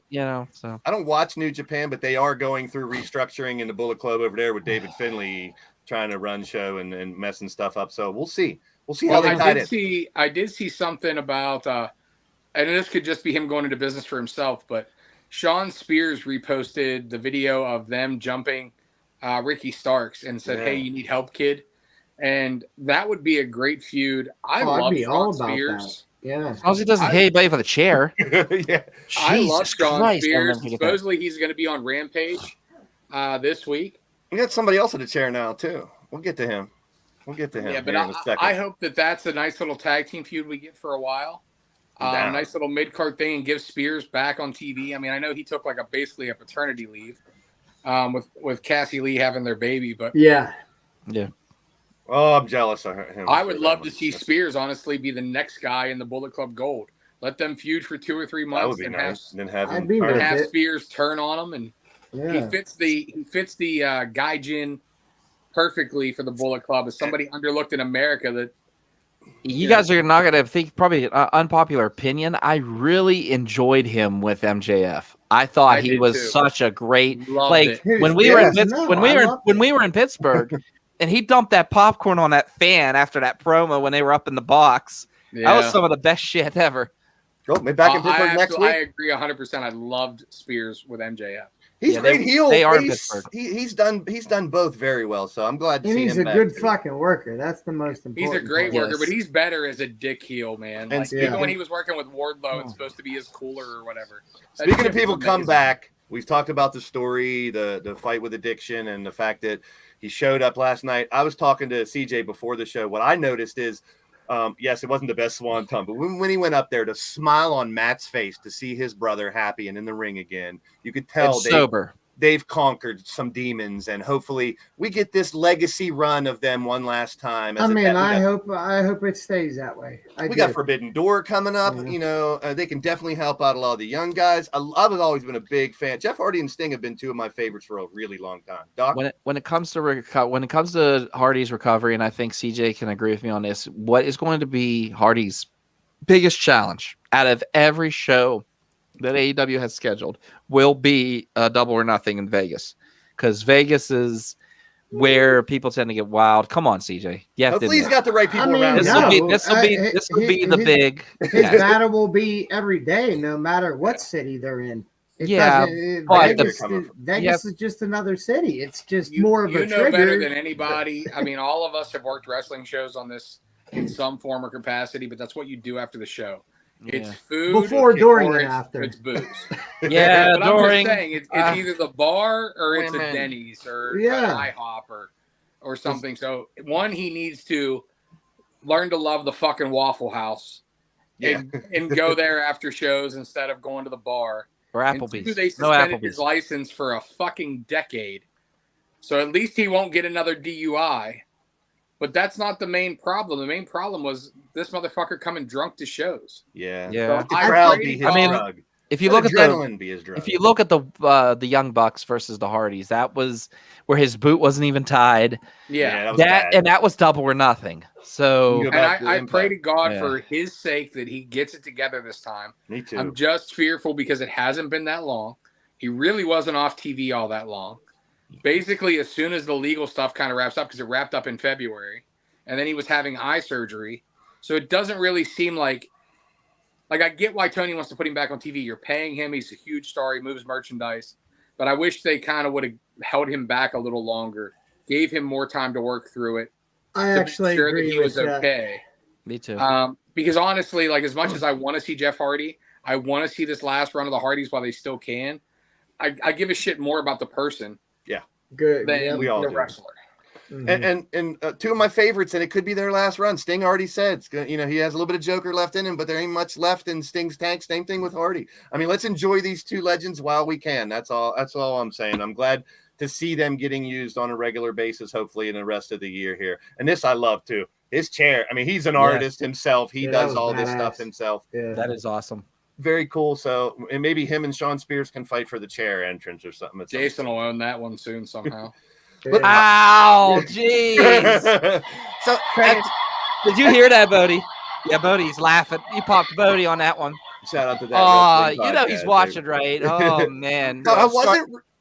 So I don't watch New Japan, but they are going through restructuring in the Bullet Club over there with David Finlay. trying to run show and messing stuff up. So we'll see. We'll see how they tied it. I did see something about, and this could just be him going into business for himself, but Sean Spears reposted the video of them jumping Ricky Starks and said, "Hey, you need help, kid." And that would be a great feud. I love Sean Spears. Yeah. As long as he doesn't hit anybody for the chair. Yeah. I love Sean Spears. Supposedly he's going to be on Rampage this week. We got somebody else in the chair now, too. We'll get to him. Yeah, but I hope that's a nice little tag team feud we get for a while. Nice little mid-card thing and give Spears back on TV. I mean, I know he took basically a paternity leave with Cassie Lee having their baby, but yeah. Oh, I'm jealous of him. I would love to see Spears honestly be the next guy in the Bullet Club Gold. Let them feud for 2 or 3 months. That would be nice. Then have Spears turn on him, and he fits the Gaijin perfectly for the Bullet Club as somebody underlooked in America. That you guys are not going to think, probably an unpopular opinion. I really enjoyed him with MJF. I thought he was such a great when we were in Pittsburgh. And he dumped that popcorn on that fan after that promo when they were up in the box. Yeah. That was some of the best shit ever. Go back in Pittsburgh next week. I agree 100%. I loved Spears with MJF. He's great heel. They are in Pittsburgh. He's done both very well. So I'm glad to see him. He's a good fucking worker. That's the most important. He's a great worker, but he's better as a dick heel, man. Even when he was working with Wardlow, it's supposed to be his cooler or whatever. Speaking of people come back, we've talked about the story, the fight with addiction, and the fact that he showed up last night. I was talking to CJ before the show. What I noticed is, yes, it wasn't the best swan tongue, but when he went up there, to smile on Matt's face to see his brother happy and in the ring again, you could tell they've conquered some demons, and hopefully we get this legacy run of them one last time. I hope it stays that way. We got Forbidden Door coming up. You know, they can definitely help out a lot of the young guys. I've always been a big fan. Jeff Hardy and Sting have been 2 of my favorites for a really long time. Doc? When it comes to Hardy's recovery, and I think CJ can agree with me on this, what is going to be Hardy's biggest challenge out of every show that AEW has scheduled will be a Double or Nothing in Vegas, because Vegas is where people tend to get wild. Come on, CJ. Hopefully he's got the right people around. This will be the big. His battle will be every day, no matter what city they're in. Vegas is just another city. It's just more of a trigger. You know better than anybody. I mean, all of us have worked wrestling shows on this in some form or capacity, but that's what you do after the show. It's food before, during, and after. It's booze. Yeah, but during. I'm just saying, it's either the bar or it's a Denny's or an IHOP or something. So he needs to learn to love the fucking Waffle House and go there after shows instead of going to the bar. Or Applebee's. And they suspended his license for a fucking decade. So at least he won't get another DUI. But that's not the main problem. The main problem was this motherfucker coming drunk to shows. Yeah. So the crowd be his drug. If you look at the Young Bucks versus the Hardys, that was where his boot wasn't even tied. Yeah, that was Double or Nothing. So, and I pray to God for his sake that he gets it together this time. Me too. I'm just fearful because it hasn't been that long. He really wasn't off TV all that long. Basically, as soon as the legal stuff kind of wraps up, because it wrapped up in February, and then he was having eye surgery. So it doesn't really seem like I get why Tony wants to put him back on TV. You're paying him. He's a huge star. He moves merchandise. But I wish they kind of would have held him back a little longer, gave him more time to work through it. I actually agree that he was okay. Me too. Because honestly, as much as I want to see Jeff Hardy, I want to see this last run of the Hardys while they still can. I give a shit more about the person. Yeah. Good. Than we all the do. wrestler. Mm-hmm. And 2 of my favorites, and it could be their last run. Sting already said, he has a little bit of Joker left in him, but there ain't much left in Sting's tank. Same thing with Hardy. I mean, let's enjoy these 2 legends while we can. That's all I'm saying. I'm glad to see them getting used on a regular basis, hopefully in the rest of the year here. And this I love too. His chair. I mean, he's an artist himself. He does all this stuff himself. Yeah. That is awesome. Very cool. So, and maybe him and Sean Spears can fight for the chair entrance or something. Jason will own that one soon somehow. Ow, jeez. So, did you hear that, Bodie? Yeah, Bodie's laughing. You popped Bodie on that one. Shout out to that. Oh, he's watching, right? Oh, man. No,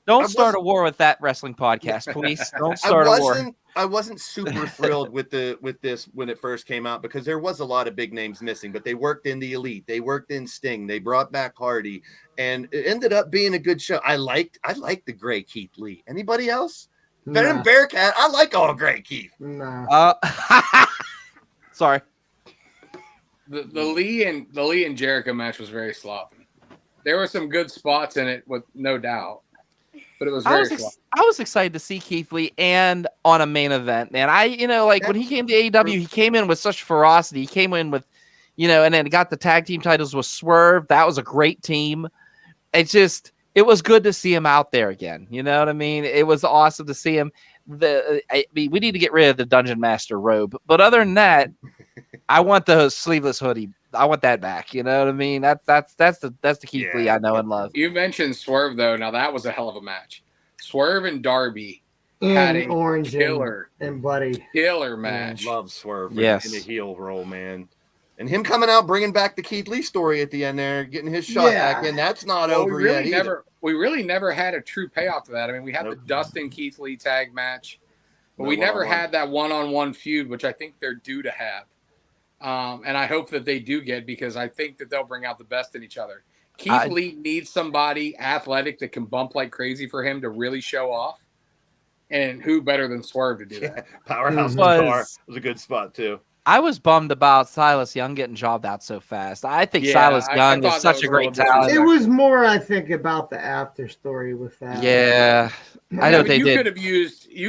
Don't start a war with that wrestling podcast, please. Don't start a war. I wasn't super thrilled with this when it first came out because there was a lot of big names missing, but they worked in the Elite, they worked in Sting, they brought back Hardy, and it ended up being a good show. I liked the Gray Keith Lee. Anybody else? Better than Bearcat. I like all Gray Keith. No. Sorry. The Lee and Jericho match was very sloppy. There were some good spots in it, with no doubt, but it was very sloppy. I was excited to see Keith Lee and on a main event, man. When he came to AEW, he came in with such ferocity. He came in with, and then got the tag team titles with Swerve. That was a great team. It was good to see him out there again. You know what I mean? It was awesome to see him. We need to get rid of the Dungeon Master robe, but other than that, I want the sleeveless hoodie. I want that back. You know what I mean? That's the Keith Lee I know and love. You mentioned Swerve though. Now that was a hell of a match. Swerve and Darby and had a Orange killer and Buddy killer match. Love Swerve in Yes. the heel role, man. And him coming out, bringing back the Keith Lee story at the end there, getting his shot back in. That's not over yet either. We really never had a true payoff to that. I mean, we had the Dustin Keith Lee tag match, but we never had that one-on-one feud, which I think they're due to have. And I hope that they do get, because I think that they'll bring out the best in each other. Keith Lee needs somebody athletic that can bump like crazy for him to really show off. And who better than Swerve to do that? Powerhouse Car was a good spot too. I was bummed about Silas Young getting jobbed out so fast. I think Silas Young is such a great talent. It was more, I think, about the after story with that. Yeah, I know they did. You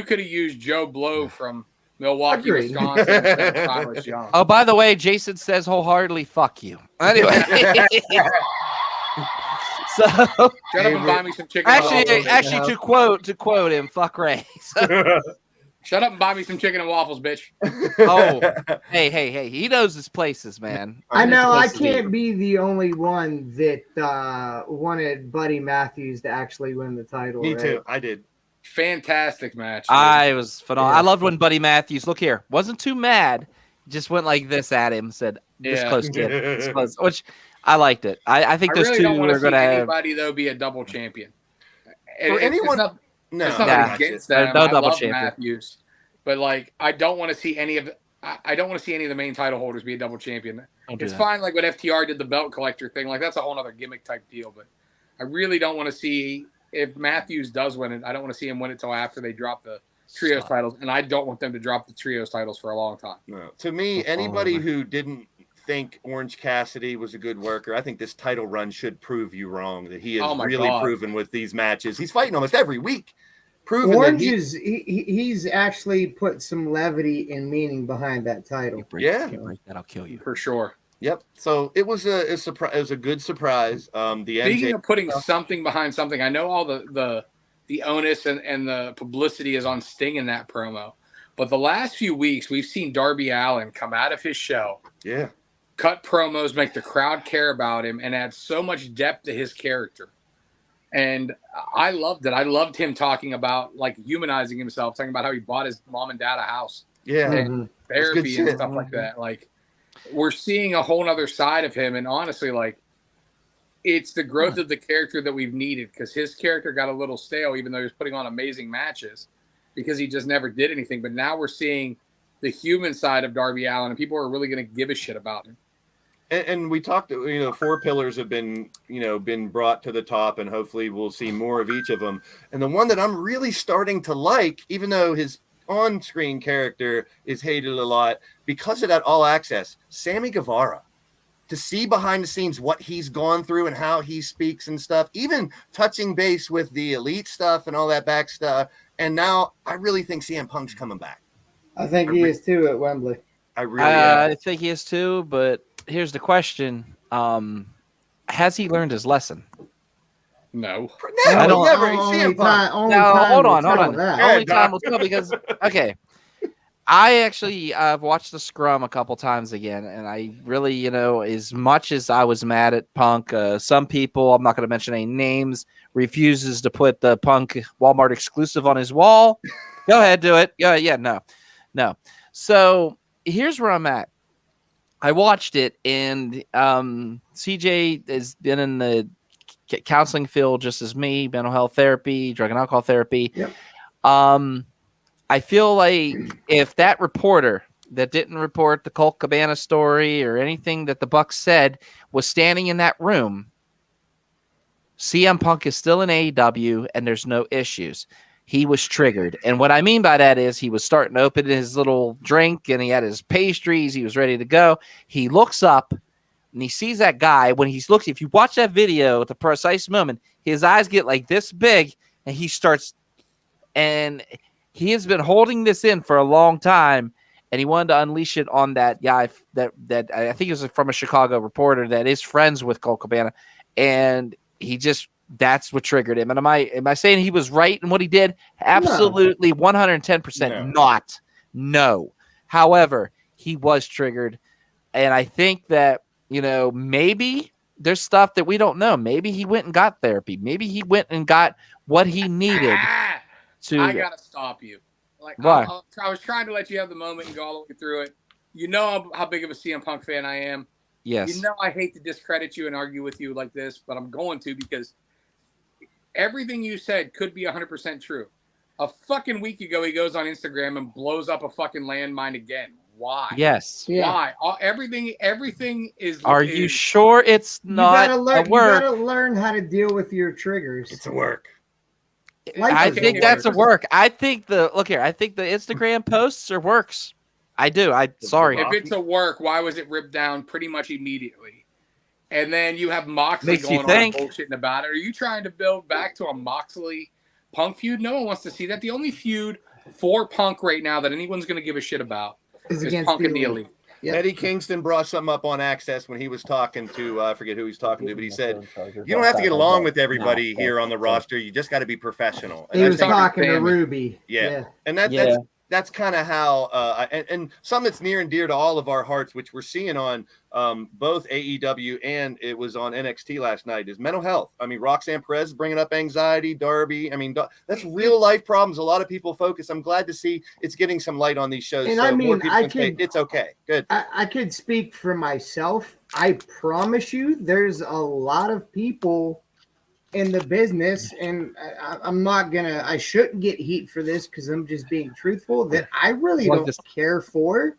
could have used Joe Blow from Milwaukee, Wisconsin, instead of Silas Young. Oh, by the way, Jason says wholeheartedly, "Fuck you." Anyway. So shut up and buy me some chicken. Actually, to quote him, "Fuck Ray." Shut up and buy me some chicken and waffles, bitch. Oh, hey, he knows his places, man. I know I can't be the only one that wanted Buddy Matthews to actually win the title. Me too. I did. Fantastic match. I was phenomenal. I loved when Buddy Matthews, look here, wasn't too mad, just went like this at him, said, "This close, kid, this close," which I liked it. I think those two are going to have anybody though be a double champion. For anyone. It's not against them. No I double love champion. Matthews, but I don't want to see any of the main title holders be a double champion. It's fine, like when FTR did the belt collector thing. Like that's a whole other gimmick type deal. But I really don't want to see, if Matthews does win it, I don't want to see him win it till after they drop the trios titles, and I don't want them to drop the trios titles for a long time. No. To me, anybody who didn't think Orange Cassidy was a good worker, I think this title run should prove you wrong. That he is really proven with these matches. He's fighting almost every week. Orange he's actually put some levity and meaning behind that title. That'll kill you for sure. Yep. So it was a surprise. It was a good surprise. Speaking of putting something behind something, I know all the onus and the publicity is on Sting in that promo, but the last few weeks we've seen Darby Allin come out of his show, cut promos, make the crowd care about him, and add so much depth to his character. And I loved it. I loved him talking about humanizing himself, talking about how he bought his mom and dad a house, and therapy and stuff like that. Like, we're seeing a whole nother side of him. And honestly, it's the growth of the character that we've needed, because his character got a little stale, even though he was putting on amazing matches, because he just never did anything. But now we're seeing the human side of Darby Allin, and people are really going to give a shit about him. And we talked, 4 pillars have been brought to the top, and hopefully we'll see more of each of them. And the one that I'm really starting to like, even though his on-screen character is hated a lot, because of that All Access, Sammy Guevara. To see behind the scenes what he's gone through and how he speaks and stuff, even touching base with the Elite stuff and all that back stuff. And now I really think CM Punk's coming back. I think he is too at Wembley. I think he is too, but here's the question. Has he learned his lesson? No. I don't never. Hold on. Only time will tell, because I actually watched the Scrum a couple times again, and I really, as much as I was mad at Punk, some people, I'm not going to mention any names, refuses to put the Punk Walmart exclusive on his wall. Go ahead, do it. No. So here's where I'm at. I watched it, and CJ has been in the counseling field just as me, mental health therapy, drug and alcohol therapy. Yep. I feel like if that reporter that didn't report the Colt Cabana story or anything that the Bucks said was standing in that room, CM Punk is still in AEW and there's no issues. He was triggered. And what I mean by that is he was starting to open his little drink and he had his pastries. He was ready to go. He looks up and he sees that guy. When he's looking, if you watch that video at the precise moment, his eyes get like this big and he starts, and he has been holding this in for a long time. And he wanted to unleash it on that guy that I think it was from a Chicago reporter that is friends with Colt Cabana. And he just, that's what triggered him. And am I saying he was right in what he did? Absolutely, 110% not. No. However, he was triggered. And I think that, maybe there's stuff that we don't know. Maybe he went and got therapy. Maybe he went and got what he needed to. I got to stop you. Like, why? I was trying to let you have the moment and go all the way through it. You know how big of a CM Punk fan I am. Yes. You know I hate to discredit you and argue with you like this, but I'm going to because everything you said could be 100% true. A fucking week ago, he goes on Instagram and blows up a fucking landmine again. Why? Yes. Why? Everything is. Are you sure it's not a work? You gotta learn how to deal with your triggers. It's a work. I think that's a work. I think the Instagram posts are works. I do. Sorry. If it's a work, why was it ripped down pretty much immediately? And then you have Moxley going on bullshitting about it. Are you trying to build back to a Moxley Punk feud? No one wants to see that. The only feud for Punk right now that anyone's going to give a shit about is Punk and the Elite. Yep. Eddie Kingston brought something up on Access when he was talking to, I forget who he's talking to, but he said, you don't have to get along with everybody here on the roster. You just got to be professional. And he was talking to Ruby. Yeah. And that's kind of how, and some that's near and dear to all of our hearts, which we're seeing on both AEW and it was on NXT last night, is mental health. I mean, Roxanne Perez is bringing up anxiety, Darby. I mean, that's real life problems. A lot of people focus. I'm glad to see it's getting some light on these shows. And so I mean, it's okay. Good. I could speak for myself. I promise you, there's a lot of people in the business, and I shouldn't get heat for this because I'm just being truthful, that I really don't care for,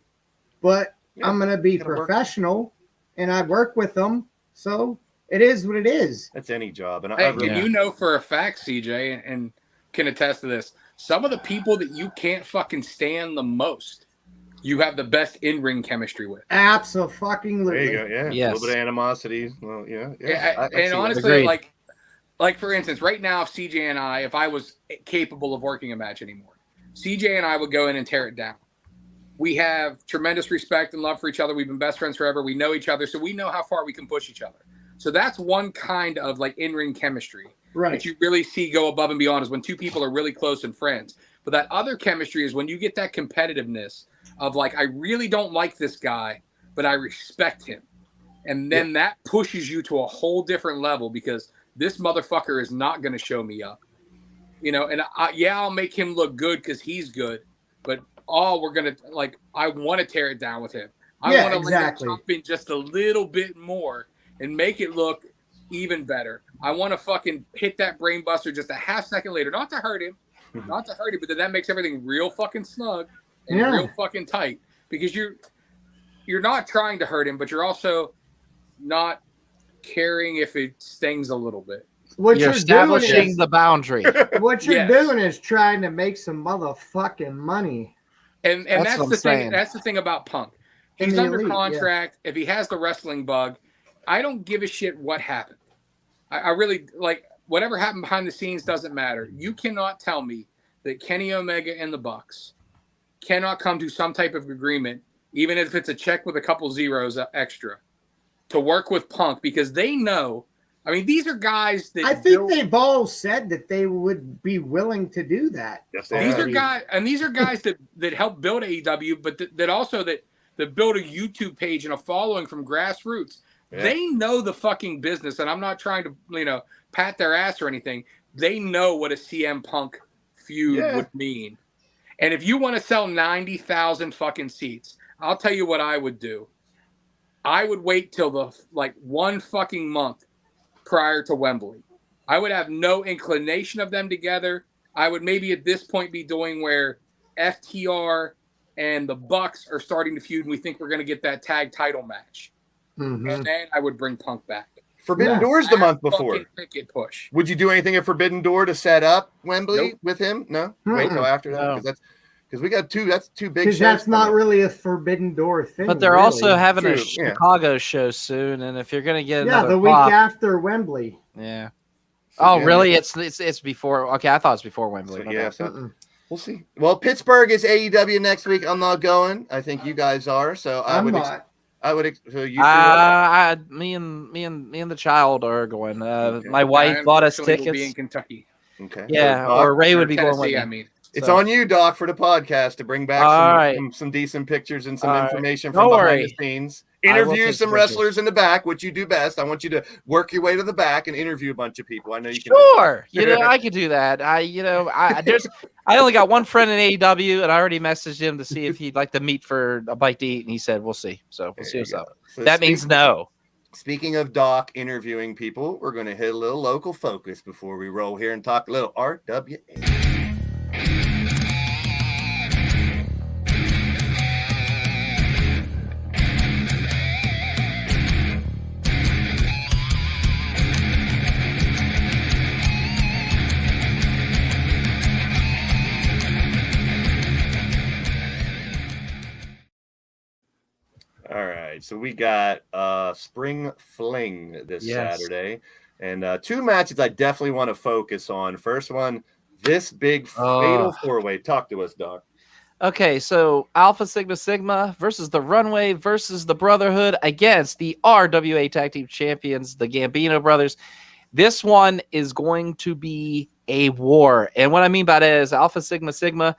but I'm going to be professional and I work with them. So it is what it is. That's any job. And you know for a fact, CJ, and can attest to this, some of the people that you can't fucking stand the most, you have the best in-ring chemistry with. Absolutely. There you go. Yeah. Yes. A little bit of animosity. Well, yeah. And honestly, like for instance, right now, if CJ and if I was capable of working a match anymore, CJ and I would go in and tear it down. We have tremendous respect and love for each other. We've been best friends forever. We know each other, so we know how far we can push each other. So that's one kind of like in-ring chemistry that you really see go above and beyond, is when two people are really close and friends. But that other chemistry is when you get that competitiveness of like, I really don't like this guy, but I respect him. And then that pushes you to a whole different level because this motherfucker is not going to show me up. And I'll make him look good because he's good. But we're going to, I want to tear it down with him. I want to let him jump in just a little bit more and make it look even better. I want to fucking hit that brain buster just a half second later. Not to hurt him, but then that makes everything real fucking snug and real fucking tight. Because you're not trying to hurt him, but you're also not caring if it stings a little bit. What you're establishing the boundary. What you're doing is trying to make some motherfucking money. And that's the thing. That's the thing about Punk. He's under contract. If he has the wrestling bug, I don't give a shit what happened. I really whatever happened behind the scenes doesn't matter. You cannot tell me that Kenny Omega and the Bucks cannot come to some type of agreement, even if it's a check with a couple zeros extra, to work with Punk, because they know. I mean, these are guys that I think they've all said that they would be willing to do that. Yes, these are guys that help build AEW, but that also that build a YouTube page and a following from grassroots. Yeah. They know the fucking business, and I'm not trying to pat their ass or anything. They know what a CM Punk feud would mean. And if you want to sell 90,000 fucking seats, I'll tell you what I would do. I would wait till the 1 fucking month prior to Wembley. I would have no inclination of them together. I would maybe at this point be doing where FTR and the Bucks are starting to feud, and we think we're going to get that tag title match. Mhm. And then I would bring Punk back. Forbidden Door's the month before. Cricket push. Would you do anything at Forbidden Door to set up Wembley Nope. with him? No, wait till after that because we got two. That's two big. Because that's not really a Forbidden Door thing. But they're really. also having a True, yeah. Chicago show soon, and if you're gonna get yeah, another the week pop, after Wembley. yeah. So, Oh, yeah. really? It's before. Okay, I thought it was before Wembley. So, Okay. yeah, so we'll see. Well, Pittsburgh is AEW next week. I'm not going. I think you guys are. So I'm not. So you two are? Me and the child are going. Okay. My wife bought us Unfortunately, we'll be in tickets. Kentucky. Okay. Yeah, So, or Doc, Ray would be going with Tennessee, me. I mean. it's So- on you, Doc, for the podcast to bring back All right. some decent pictures and some All right. information Don't from behind worry. the scenes. I will Interview take some some wrestlers in the back, which you do best. I want you to work your way to the back and interview a bunch of people. I know you can. Sure, I could do that. I only got one friend in AEW, and I already messaged him to see if he'd like to meet for a bite to eat, and he said we'll see. So we'll see what's up. So That means no. Speaking of Doc interviewing people, we're going to hit a little local focus before we roll here and talk a little RWA. All right, so we got Spring Fling this Saturday, and two matches I definitely want to focus on. First one, this big fatal four-way. Talk to us, Doc. Okay, so Alpha Sigma Sigma versus the Runway versus the Brotherhood against the RWA Tag Team Champions, the Gambino Brothers. This one is going to be a war, and what I mean by that is Alpha Sigma Sigma,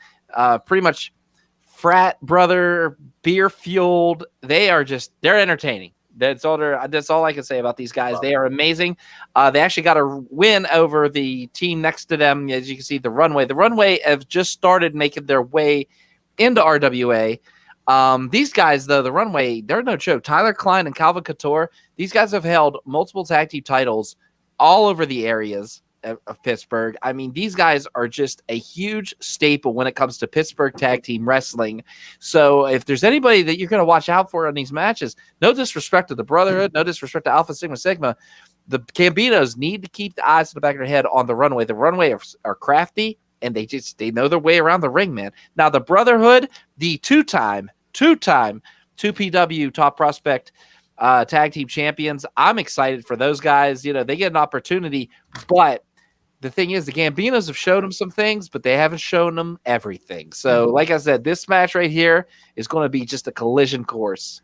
pretty much frat brother, beer fueled. They're entertaining. That's all I can say about these guys. They are amazing. They actually got a win over the team next to them. As you can see, the Runway. The Runway have just started making their way into RWA. These guys, though, the Runway, they're no joke. Tyler Klein and Calvin Couture, these guys have held multiple tag team titles all over the areas of Pittsburgh. I mean, these guys are just a huge staple when it comes to Pittsburgh tag team wrestling. So if there's anybody that you're going to watch out for in these matches, no disrespect to the Brotherhood, no disrespect to Alpha Sigma Sigma, the Gambinos need to keep the eyes in the back of their head on the Runway. The Runway are crafty, and they know their way around the ring, man. Now the Brotherhood, the two-time 2PW top prospect tag team champions. I'm excited for those guys. They get an opportunity, but the thing is, the Gambinos have shown them some things, but they haven't shown them everything. So, like I said, this match right here is going to be just a collision course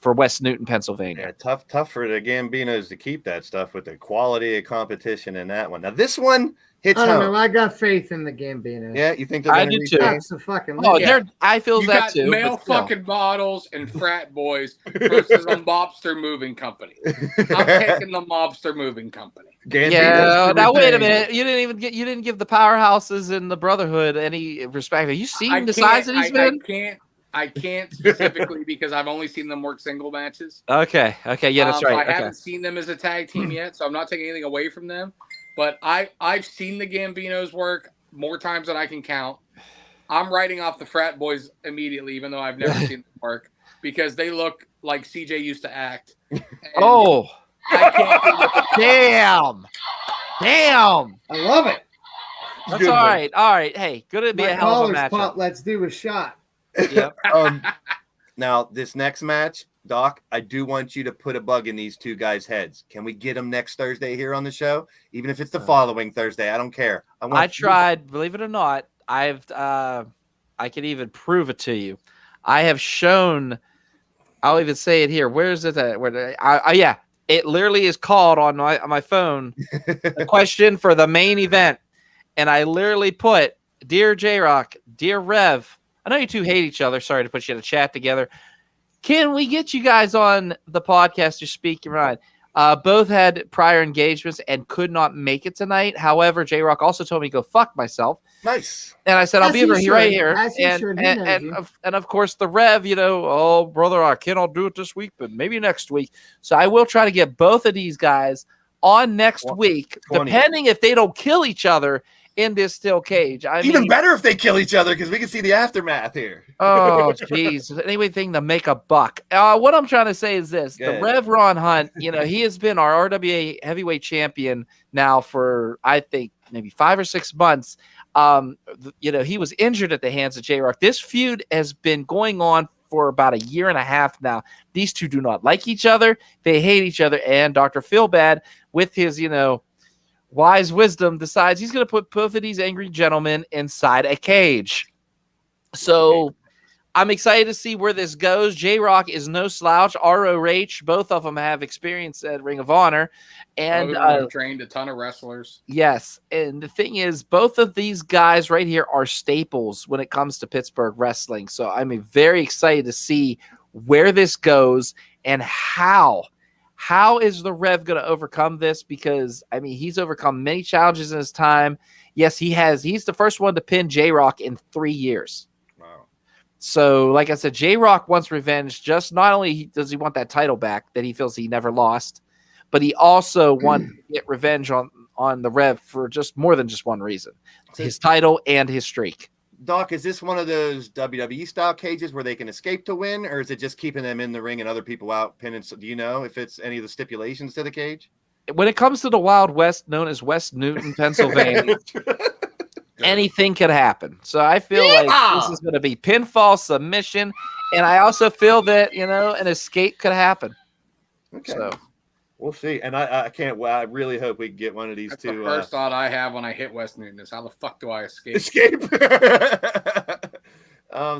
for West Newton, Pennsylvania. Yeah, tough for the Gambinos to keep that stuff with the quality of competition in that one. Now, this one hits I don't home. know. I got faith in the Gambinos. Yeah, you think they're I going do to too. That's the fucking. Oh, Yeah. I feel You that got too. male but still. fucking models and frat boys versus a mobster moving company. I'm taking the mobster moving company. Yeah. Now wait a minute. You didn't give the powerhouses in the Brotherhood any respect. Have you seen the size of these men? I can't specifically because I've only seen them work single matches. Okay. Yeah, that's So right. I haven't seen them as a tag team yet, so I'm not taking anything away from them. But I've seen the Gambinos work more times than I can count. I'm writing off the frat boys immediately, even though I've never seen them work, because they look like CJ used to act. And Oh, I can't do what the- damn. I love it. That's Good all one. right. All right. Hey, good to be My a hell of a collar's matchup. popped. Let's do a shot. Yep. Now, this next match, Doc, I do want you to put a bug in these two guys' heads. Can we get them next Thursday here on the show? Even if it's the following Thursday, I don't care. I tried, believe it or not. I can even prove it to you. I have shown. I'll even say it here. Where is it at? Yeah, it literally is called on my phone. A question for the main event, and I literally put, "Dear J-Rock, dear Rev, I know you two hate each other. Sorry to put you in a chat together. Can we get you guys on the podcast to speak your mind?" Both had prior engagements and could not make it tonight. However, J-Rock also told me to go fuck myself. Nice. And I said, I'll As be he over here right should. here. As he should. He knows you. And of course, the Rev, oh, brother, I cannot do it this week, but maybe next week. So I will try to get both of these guys on next week, 20. depending if they don't kill each other in this steel cage. I Even mean, better if they kill each other because we can see the aftermath here. oh, jeez. Anything to make a buck. What I'm trying to say is this. The Good. Rev Ron Hunt, he has been our RWA heavyweight champion now for, I think, maybe 5 or 6 months. He was injured at the hands of J-Rock. This feud has been going on for about a year and a half now. These two do not like each other. They hate each other. And Dr. Feelbad, with his, wise wisdom, decides he's going to put both of these angry gentlemen inside a cage. So I'm excited to see where this goes. J-Rock is no slouch. ROH, both of them have experience at Ring of Honor. And trained a ton of wrestlers. Yes. And the thing is, both of these guys right here are staples when it comes to Pittsburgh wrestling. So I'm very excited to see where this goes and how is the Rev going to overcome this? Because, he's overcome many challenges in his time. Yes, he has. He's the first one to pin J-Rock in 3 years. Wow. So, like I said, J-Rock wants revenge. Just not only does he want that title back that he feels he never lost, but he also wants to get revenge on the Rev for just more than just one reason. His title and his streak. Doc, is this one of those WWE style cages where they can escape to win, or is it just keeping them in the ring and other people out pinning? Do you know if it's any of the stipulations to the cage? When it comes to the Wild West, known as West Newton, Pennsylvania, anything could happen. So I feel like this is going to be pinfall, submission, and I also feel that, an escape could happen. Okay. So we'll see. And I can't. Well, I really hope we can get one of these two. The first thought I have when I hit West Newton is, how the fuck do I escape?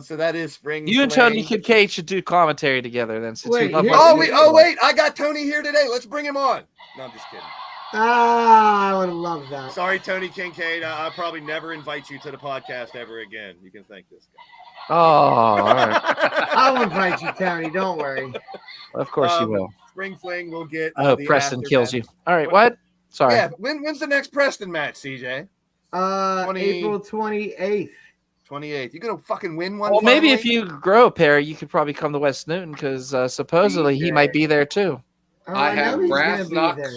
So that is spring. You and Tony Kincaid should do commentary together then. Wait, wait! I got Tony here today. Let's bring him on. No, I'm just kidding. I would love that. Sorry, Tony Kincaid. I'll probably never invite you to the podcast ever again. You can thank this guy. Oh, all right. I'll invite you, Tony. Don't worry. Of course you will. Spring Fling will get. Oh, Preston kills you. All right, what? Sorry. Yeah, when's the next Preston match, CJ? April 28th. 28th. You gonna fucking win one? Well, maybe if you grow a pair, you could probably come to West Newton because supposedly he might be there too. I have brass knucks.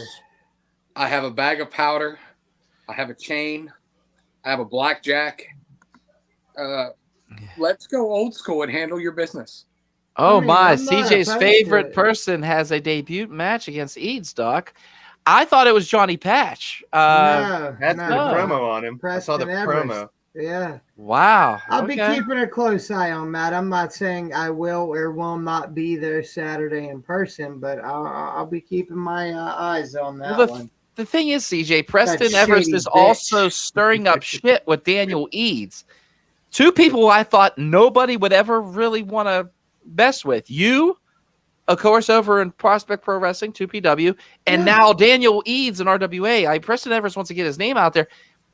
I have a bag of powder. I have a chain. I have a blackjack. Let's go old school and handle your business. Oh my! CJ's favorite person has a debut match against Eads, Doc. I thought it was Johnny Patch. That's the promo on him. I saw the promo. Yeah. Wow. I'll be keeping a close eye on that. I'm not saying I will or will not be there Saturday in person, but I'll be keeping my eyes on that one. The thing is, CJ, Preston Everest is also stirring up shit with Daniel Eads. Two people I thought nobody would ever really want to mess with. You, of course, over in Prospect Pro Wrestling, 2PW, and now Daniel Eads in RWA. Preston Everest wants to get his name out there.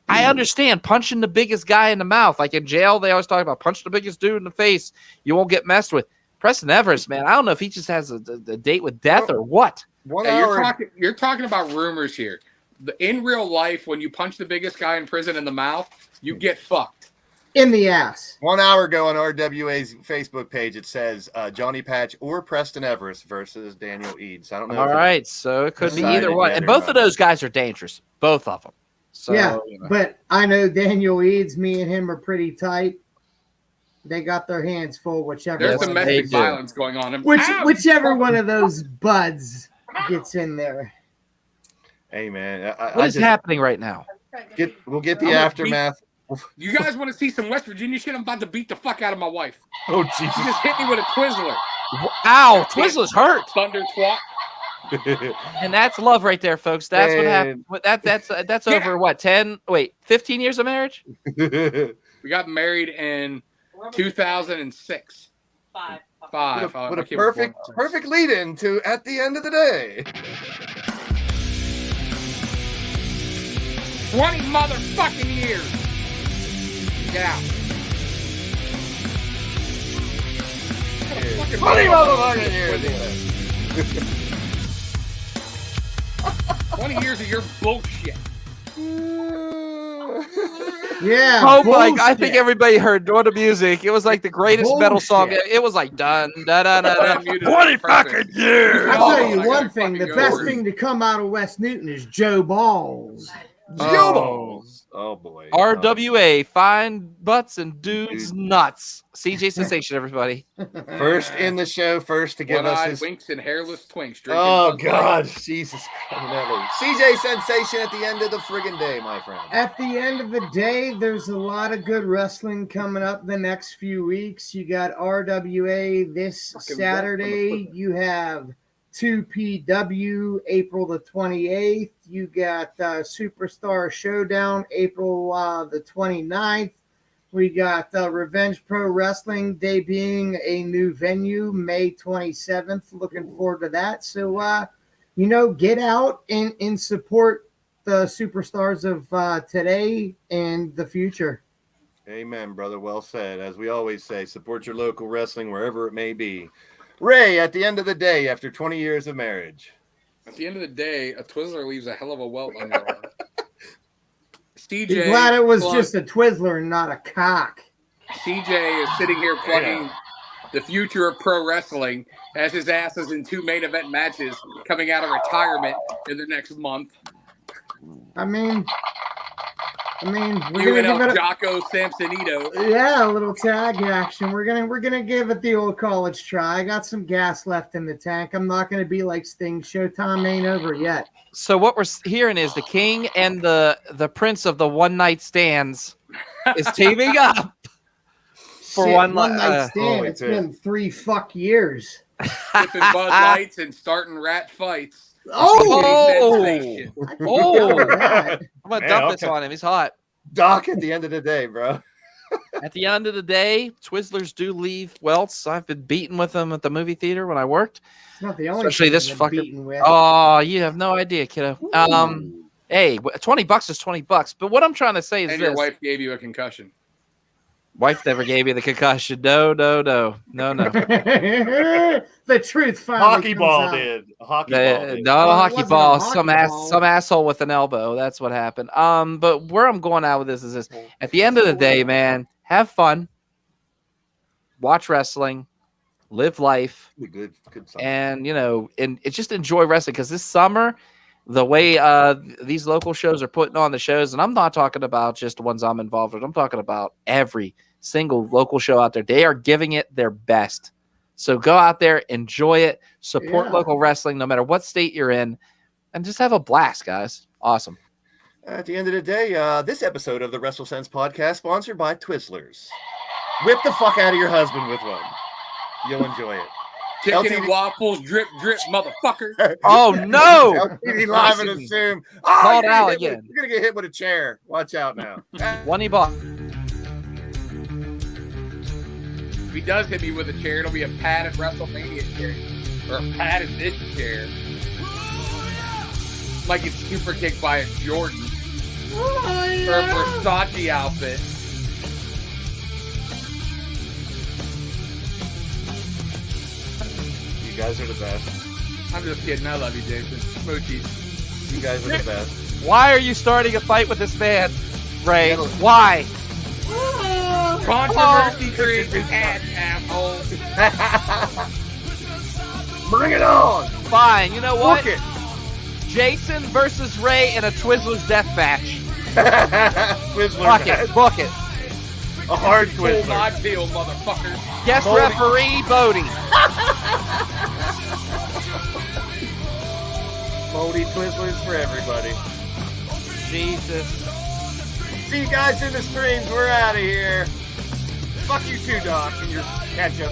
I understand punching the biggest guy in the mouth. Like in jail, they always talk about punch the biggest dude in the face. You won't get messed with. Preston Everest, man, I don't know if he just has a date with death or what. You're talking about rumors here. In real life, when you punch the biggest guy in prison in the mouth, you get fucked. In the ass. 1 hour ago on RWA's Facebook page, it says Johnny Patch or Preston Everest versus Daniel Eads. I don't know. All right, so it could be either one. And both of those guys are dangerous. Both of them. So, yeah, but I know Daniel Eads, me and him are pretty tight. They got their hands full, whichever. There's domestic violence going on. Whichever one of those buds gets in there. Hey, man. What is happening right now? We'll get the aftermath. You guys want to see some West Virginia shit? I'm about to beat the fuck out of my wife. Oh, Jesus. She just hit me with a Twizzler. Ow, Twizzler's hurt. Thunder twat. And that's love right there, folks. That's what happened. That's over what? 15 years of marriage? We got married in 2006. Five. What a perfect lead in to at the end of the day. 20 motherfucking years. Get out. 20 motherfucking years. 20 years of your bullshit. Yeah. Oh my! I think everybody heard the music. It was like the greatest metal song. It was like dun dun dun dun. 20 fucking years. I'll tell you one thing: the best thing to come out of West Newton is Joe Balls. Jumbles. Oh boy. RWA, fine butts and dudes nuts. CJ Sensation, everybody. First in the show, first to give us One-eyed his. winks and hairless twinks. Oh Bud Light. God, Jesus Christ. CJ Sensation at the end of the friggin' day, my friend. At the end of the day, there's a lot of good wrestling coming up the next few weeks. You got RWA this Saturday. You have 2PW April the 28th. You got Superstar Showdown April the 29th. We got Revenge Pro Wrestling debuting a new venue May 27th. Looking forward to that. So, get out and support the superstars of today and the future. Amen, brother. Well said. As we always say, support your local wrestling wherever it may be. Ray, at the end of the day, after 20 years of marriage. At the end of the day, a Twizzler leaves a hell of a welt on your arm. CJ, Be glad it was just a Twizzler and not a cock. CJ is sitting here plugging the future of pro wrestling as his ass is in 2 main event matches coming out of retirement in the next month. I mean, we're You gonna give it Jocko Samsonito. a little tag action. We're gonna give it the old college try. I got some gas left in the tank. I'm not gonna be like Sting. Showtime ain't over yet. So what we're hearing is the king and the prince of the one night stands is teaming up for Shit, one night stand. holy It's shit. been 3 years. Sipping Bud Lights and starting rat fights. Oh, Sensation. Oh, I'm that. gonna Man, dump this okay. on him. He's hot. Doc at the end of the day, bro. At the end of the day, Twizzlers do leave welts. I've been beaten with them at the movie theater when I worked. It's not the only Especially thing this I've been fucker. beaten with. Oh, you have no idea, kiddo. Hey, $20 is $20. But what I'm trying to say is And this: your wife gave you a concussion. Wife never gave you the concussion. No. The truth finally Hockey comes ball out. did. A hockey No, ball did. a Well, it hockey wasn't ball. a hockey ball. Some asshole with an elbow. That's what happened. But where I'm going out with this is this: at the end of the day, man, have fun, watch wrestling, live life, Good song. and and just enjoy wrestling. Because this summer, the way these local shows are putting on the shows, and I'm not talking about just the ones I'm involved with. I'm talking about every single local show out there. They are giving it their best. So go out there, enjoy it, support local wrestling, no matter what state you're in, and just have a blast, guys. Awesome. At the end of the day, this episode of the WrestleSense podcast sponsored by Twizzlers. Whip the fuck out of your husband with one. You'll enjoy it. Chicken LTD and waffles, drip, motherfucker. Oh, no. LTD live and assume. Called you're out gonna again. You're going to get hit with a chair. Watch out now. $20. If he does hit me with a chair, it'll be a padded WrestleMania chair. Or a padded this chair. Like it's super kicked by a Jordan. Or a Versace outfit. You guys are the best. I'm just kidding. I love you, Jason. Smoochies. You guys are the best. Why are you starting a fight with this man, Ray? Why? Controversy creates an asshole. Bring it on. Fine. You know what? Book it. Jason versus Ray in a Twizzlers death match. Twizzler. Book it. A hard Pull my Twizzler. deal, motherfucker. Guest Bodie. referee, Bodie. Moldy Twizzlers for everybody. Jesus. See you guys in the streams. We're out of here. Fuck you too, Doc, and your ketchup.